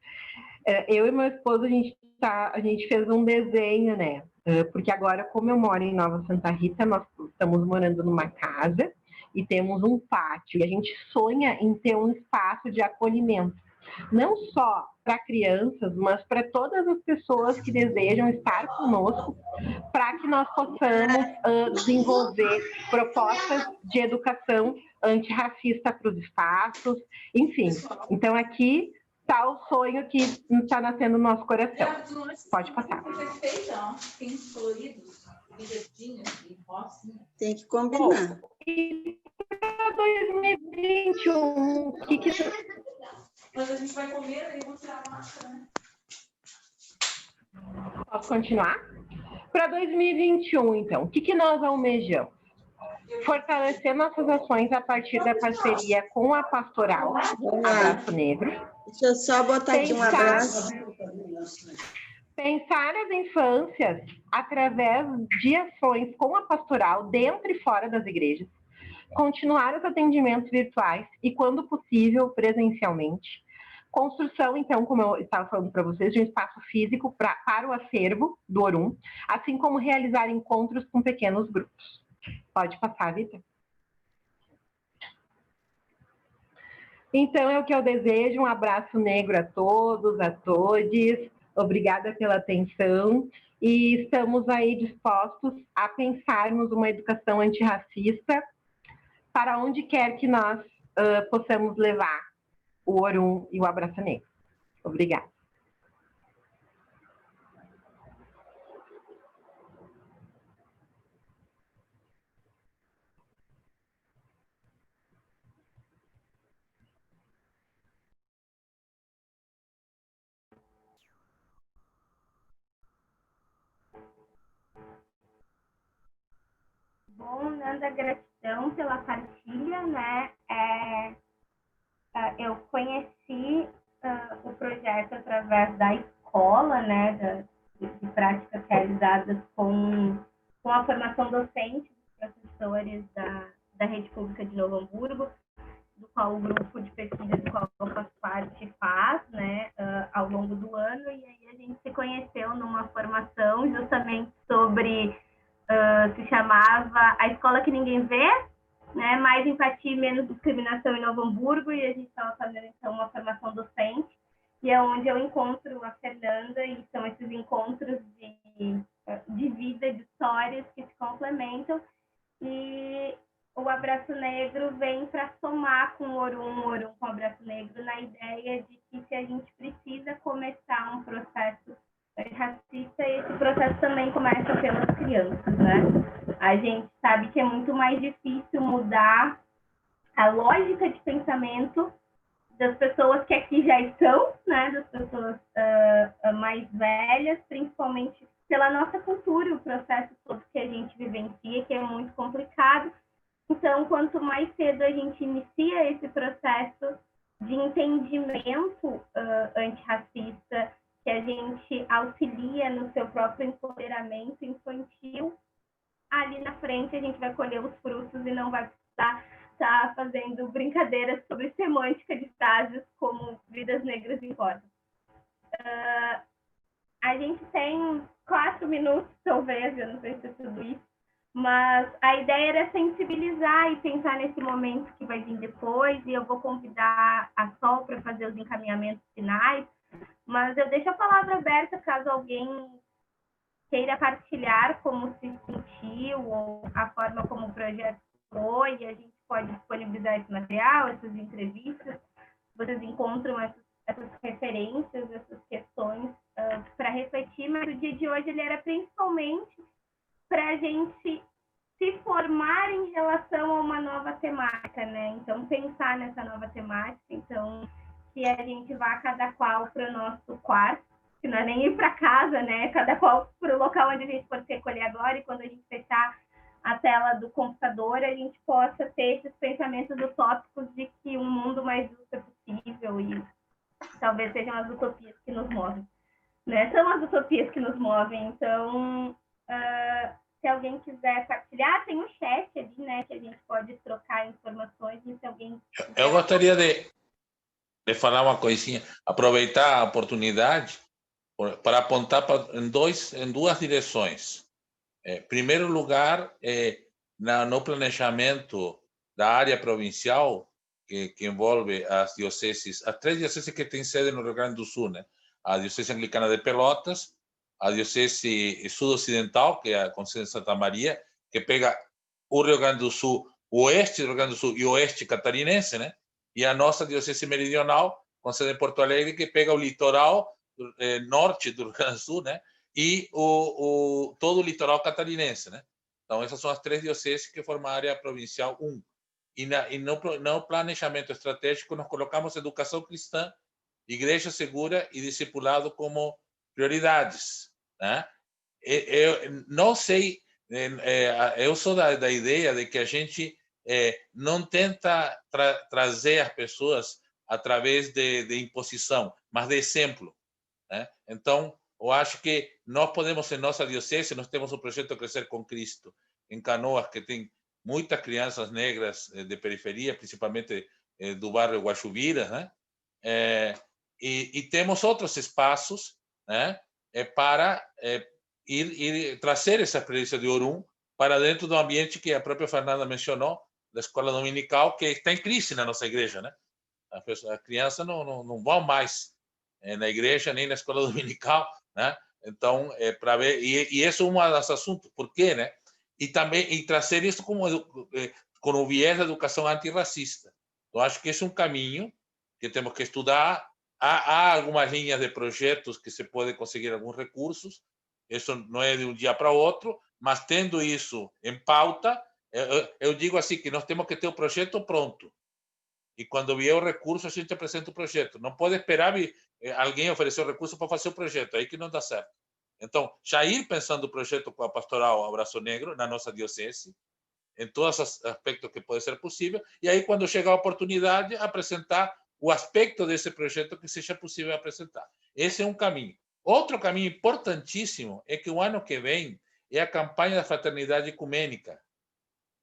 Eu e meu esposo, a gente fez um desenho, né? Porque agora, como eu moro em Nova Santa Rita, nós estamos morando numa casa e temos um pátio. E a gente sonha em ter um espaço de acolhimento, não só para crianças, mas para todas as pessoas que desejam estar conosco, para que nós possamos desenvolver propostas de educação antirracista para os espaços, enfim. Então, aqui está o sonho que está nascendo no nosso coração. Pode passar. Tem que combinar. E para 2021, o que Mas a gente vai comer e vou tirar a máscara, né? Posso continuar? Para 2021, então, o que nós almejamos? Fortalecer nossas ações a partir da parceria com a Pastoral Abraço Negro. Deixa eu só botar aqui um abraço. Pensar as infâncias através de ações com a Pastoral dentro e fora das igrejas. Continuar os atendimentos virtuais e, quando possível, presencialmente. Construção, então, como eu estava falando para vocês, de um espaço físico para o acervo do Orum, assim como realizar encontros com pequenos grupos. Pode passar, Vitor. Então, é o que eu desejo. Um abraço negro a todos, a todes. Obrigada pela atenção. E estamos aí dispostos a pensarmos uma educação antirracista para onde quer que nós possamos levar o Orum e o Abraço Negro. Obrigada. Bom, Nanda, gratidão pela partilha, né? Eu conheci o projeto através da escola, né, de práticas realizadas com a formação docente dos professores da Rede Pública de Novo Hamburgo, do qual o grupo de pesquisa do qual eu faço parte faz, né, ao longo do ano, e aí a gente se conheceu numa formação justamente sobre, se chamava A Escola que Ninguém Vê, né, mais empatia e menos discriminação em Novo Hamburgo, e a gente estava fazendo, então, uma formação docente, e é onde eu encontro a Fernanda, e são esses encontros de vida, de histórias que se complementam, e o Abraço Negro vem para somar com o Orum com o Abraço Negro, na ideia de que se a gente precisa começar um processo racista, esse processo também começa pelas crianças, né? A gente sabe que é muito mais difícil mudar a lógica de pensamento das pessoas que aqui já estão, né? Das pessoas mais velhas, principalmente pela nossa cultura, o processo todo que a gente vivencia, que é muito complicado. Então, quanto mais cedo a gente inicia esse processo de entendimento antirracista, que a gente auxilia no seu próprio empoderamento infantil, ali na frente a gente vai colher os frutos e não vai precisar estar fazendo brincadeiras sobre semântica de frases como vidas negras importam. A gente tem 4 minutos, talvez, eu não sei se é tudo isso, mas a ideia era sensibilizar e pensar nesse momento que vai vir depois, e eu vou convidar a Sol para fazer os encaminhamentos finais, mas eu deixo a palavra aberta caso alguém queira partilhar como se sentiu, ou a forma como o projeto foi, e a gente pode disponibilizar esse material, essas entrevistas, vocês encontram essas referências, essas questões para refletir, mas o dia de hoje ele era principalmente para a gente se formar em relação a uma nova temática, né? Então, pensar nessa nova temática, então, que a gente vá cada qual para o nosso quarto, que não é nem ir para casa, né? Cada qual para o local onde a gente pode se recolher agora, e quando a gente fechar a tela do computador, a gente possa ter esses pensamentos utópicos de que um mundo mais justo é possível, e talvez sejam as utopias que nos movem, né? São as utopias que nos movem. Então, se alguém quiser partilhar, tem um chat ali, né, que a gente pode trocar informações, e se alguém... Eu gostaria de falar uma coisinha, aproveitar a oportunidade para apontar em duas direções. Em primeiro lugar, no planejamento da área provincial, que envolve as 3 dioceses que têm sede no Rio Grande do Sul, né? A Diocese Anglicana de Pelotas, a Diocese Sudocidental, que é a com sede em Santa Maria, que pega o Rio Grande do Sul, o oeste do Rio Grande do Sul e o oeste catarinense, né? E a nossa Diocese Meridional, com sede em Porto Alegre, que pega o litoral norte do Rio Grande do Sul, né? E todo o litoral catarinense, né? Então, essas são as 3 dioceses que formam a área provincial 1. E no planejamento estratégico, nós colocamos educação cristã, igreja segura e discipulado como prioridades, né? Eu não sei, eu sou da ideia de que a gente não tenta trazer as pessoas através de imposição, mas de exemplo, né? Então, eu acho que nós podemos, em nossa diocese, nós temos um projeto Crescer com Cristo, em Canoas, que tem muitas crianças negras de periferia, principalmente do bairro Guaxubira, né? E temos outros espaços, né, para ir trazer essa experiência de Orum para dentro do ambiente que a própria Fernanda mencionou, da escola dominical, que está em crise na nossa igreja, né? As crianças não vão mais na igreja nem na escola dominical, né? Então, para ver, e esse é um dos assuntos, por quê, né? E também trazer isso com o viés da educação antirracista. Então, acho que esse é um caminho que temos que estudar. Há algumas linhas de projetos que se pode conseguir alguns recursos, isso não é de um dia para outro, mas tendo isso em pauta, eu digo assim, que nós temos que ter o projeto pronto. E quando vier o recurso, a gente apresenta o projeto. Não pode esperar alguém oferecer o recurso para fazer o projeto, aí que não dá certo. Então, já ir pensando o projeto com a Pastoral Abraço Negro, na nossa diocese, em todos os aspectos que pode ser possível, e aí, quando chegar a oportunidade, apresentar o aspecto desse projeto que seja possível apresentar. Esse é um caminho. Outro caminho importantíssimo é que o ano que vem é a campanha da Fraternidade Ecumênica,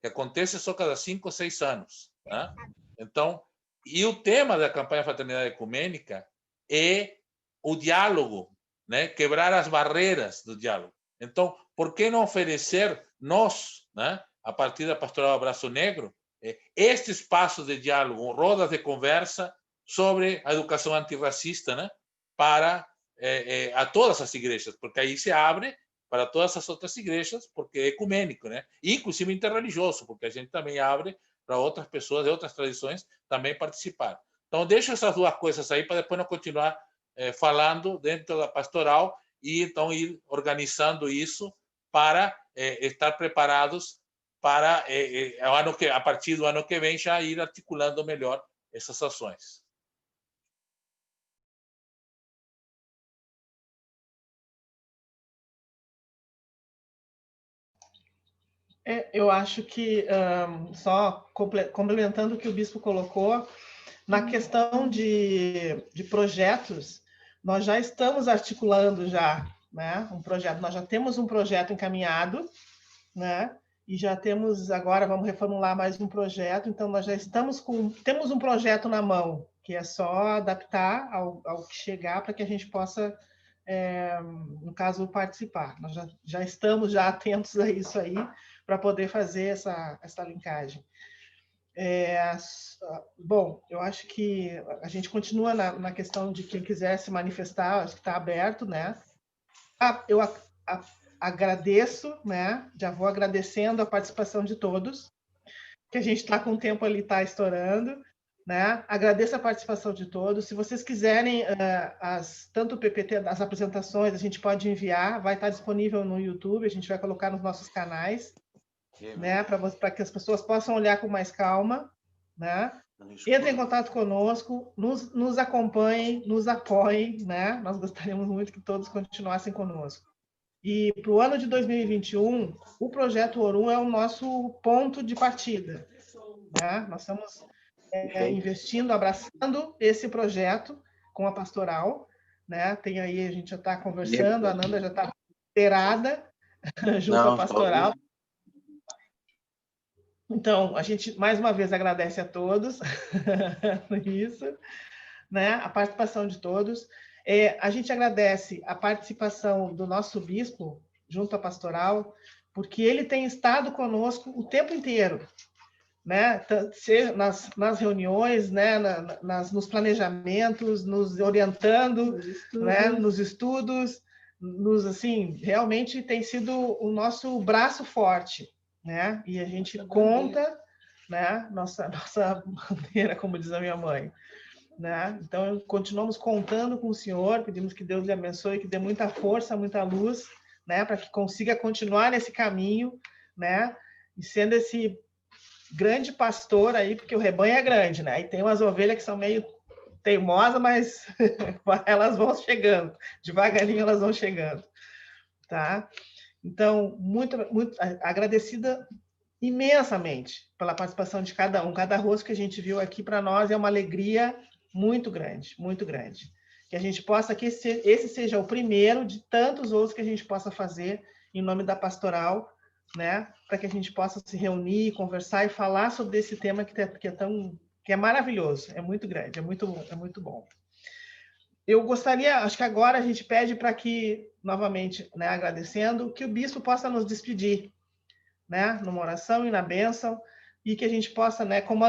que acontece só cada 5 ou 6 anos, né? Então, e o tema da campanha da Fraternidade Ecumênica é o diálogo, né? Quebrar as barreiras do diálogo. Então, por que não oferecer nós, né, a partir da Pastoral Abraço Negro, este espaço de diálogo, rodas de conversa sobre a educação antirracista, né, para a todas as igrejas, porque aí se abre para todas as outras igrejas, porque é ecumênico, né? Inclusive interreligioso, porque a gente também abre para outras pessoas de outras tradições também participar. Então, deixo essas duas coisas aí para depois nós continuar falando dentro da pastoral e então ir organizando isso para estar preparados para a partir do ano que vem já ir articulando melhor essas ações. Eu acho que, só complementando o que o Bispo colocou, na questão de projetos, nós já estamos articulando né, um projeto, nós já temos um projeto encaminhado, né, e já temos, agora vamos reformular mais um projeto, então nós já temos um projeto na mão, que é só adaptar ao que chegar para que a gente possa no caso, participar. Nós já estamos atentos a isso aí, para poder fazer essa linkagem. Bom, eu acho que a gente continua na questão de quem quiser se manifestar, acho que está aberto, né? Eu agradeço, né? Já vou agradecendo a participação de todos, que a gente está com o tempo ali, está estourando, né? Agradeço a participação de todos. Se vocês quiserem, tanto o PPT, as apresentações, a gente pode enviar, vai estar disponível no YouTube, a gente vai colocar nos nossos canais, né? Para que as pessoas possam olhar com mais calma, né? Entrem em contato conosco, nos acompanhem, nos apoiem, né? Nós gostaríamos muito que todos continuassem conosco. E para o ano de 2021, o Projeto Orum é o nosso ponto de partida, né? Nós estamos investindo, abraçando esse projeto com a pastoral, né? Tem aí, a gente já está conversando, a Nanda já está inteirada junto à pastoral. Então, a gente, mais uma vez, agradece a todos isso, né? A participação de todos. A gente agradece a participação do nosso bispo, junto à pastoral, porque ele tem estado conosco o tempo inteiro, né? Nas reuniões, né? Nos planejamentos, nos orientando, né? Nos estudos, assim, realmente tem sido o nosso braço forte, né? E a gente conta, né? Nossa bandeira, como diz a minha mãe, né? Então, continuamos contando com o Senhor, pedimos que Deus lhe abençoe, que dê muita força, muita luz, né? Para que consiga continuar nesse caminho, né? E sendo esse grande pastor aí, porque o rebanho é grande, né? E tem umas ovelhas que são meio teimosas, mas elas vão chegando, devagarinho elas vão chegando, tá? Então, muito agradecida imensamente pela participação de cada um. Cada rosto que a gente viu aqui para nós é uma alegria muito grande, muito grande. Que a gente possa, que esse seja o primeiro de tantos outros que a gente possa fazer em nome da pastoral, né? Para que a gente possa se reunir, conversar e falar sobre esse tema que é maravilhoso, é muito grande, é muito bom. Eu gostaria, acho que agora a gente pede para que, novamente, né, agradecendo, que o bispo possa nos despedir, né, numa oração e na bênção, e que a gente possa, né, como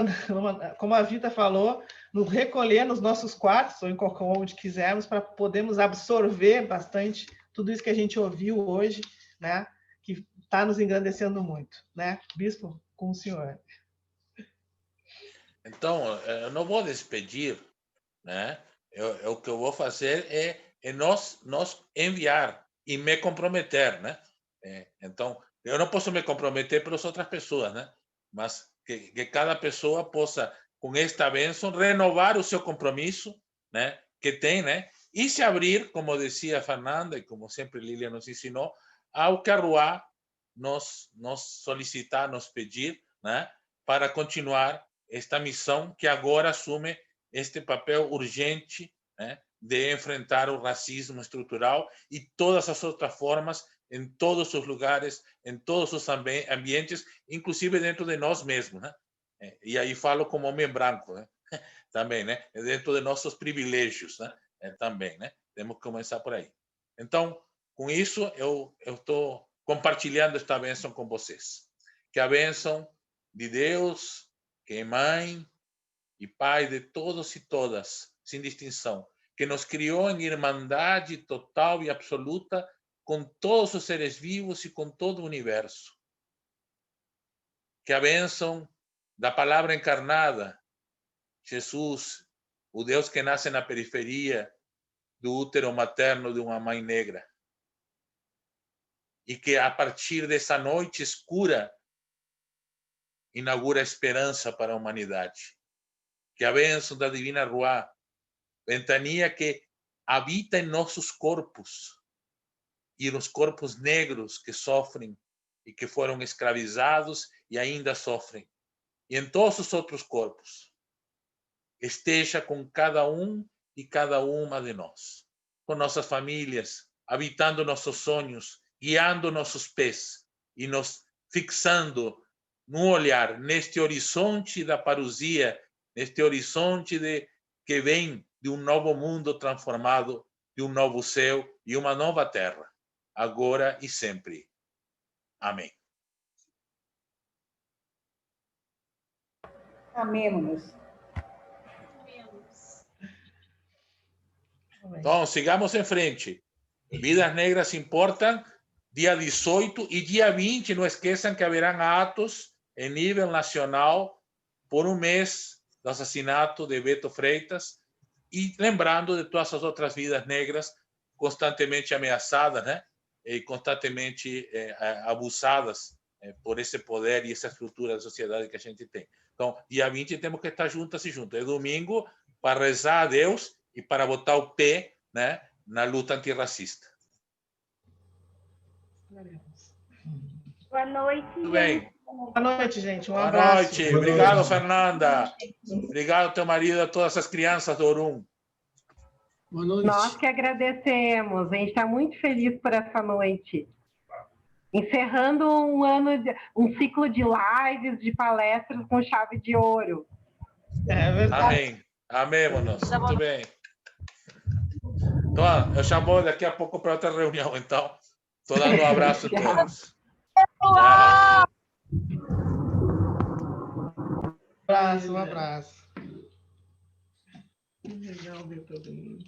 a Vita falou, nos recolher nos nossos quartos, ou em qualquer onde quisermos, para podermos absorver bastante tudo isso que a gente ouviu hoje, né, que está nos engrandecendo muito, né? Bispo, com o senhor. Então, eu não vou despedir, né? O que eu vou fazer é nós enviar e me comprometer, né? Então, eu não posso me comprometer pelas outras pessoas, né? Mas que cada pessoa possa, com esta bênção, renovar o seu compromisso, né? Que tem, né? E se abrir, como dizia Fernanda e como sempre Lília nos ensinou, ao que a Ruá nos solicitar, nos pedir, né? Para continuar esta missão que agora assume este papel urgente, né, de enfrentar o racismo estrutural e todas as outras formas em todos os lugares, em todos os ambientes, inclusive dentro de nós mesmos, né? E aí falo como homem branco, né? Também, né? Dentro de nossos privilégios, né? Também, né? Temos que começar por aí. Então, com isso, eu estou compartilhando esta bênção com vocês. Que a bênção de Deus, que é mãe e pai de todos e todas, sem distinção, que nos criou em irmandade total e absoluta com todos os seres vivos e com todo o universo. Que a bênção da palavra encarnada, Jesus, o Deus que nasce na periferia do útero materno de uma mãe negra, e que a partir dessa noite escura inaugura esperança para a humanidade. Que a bênção da Divina Ruá, ventania que habita em nossos corpos e nos corpos negros que sofrem e que foram escravizados e ainda sofrem, e em todos os outros corpos, esteja com cada um e cada uma de nós, com nossas famílias, habitando nossos sonhos, guiando nossos pés e nos fixando no olhar neste horizonte da parousia, neste horizonte que vem de um novo mundo transformado de um novo céu e uma nova terra, agora e sempre. Amém. Amemos. Então, sigamos em frente. Vidas Negras Importam, dia 18 e dia 20, não esqueçam que haverão atos em nível nacional por um mês do assassinato de Beto Freitas e lembrando de todas as outras vidas negras constantemente ameaçadas, né? E constantemente abusadas por esse poder e essa estrutura da sociedade que a gente tem. Então, dia 20 temos que estar juntas e juntos. É domingo para rezar a Deus e para botar o pé, né, na luta antirracista. Boa noite. Tudo bem. Boa noite, gente. Um Boa abraço. noite. Obrigado, Fernanda. Obrigado ao teu marido e a todas as crianças do Orum. Boa noite. Nós que agradecemos. A gente está muito feliz por essa noite. Encerrando um ciclo de lives, de palestras com chave de ouro. É verdade. Amém. Amém-nos. Muito bem. Então, eu chamo daqui a pouco para outra reunião, então. Estou dando um abraço a todos. Tchau. Um abraço. Legal ver todo mundo.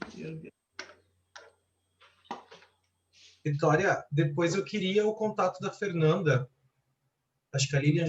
Vitória, depois eu queria o contato da Fernanda. Acho que a Lilian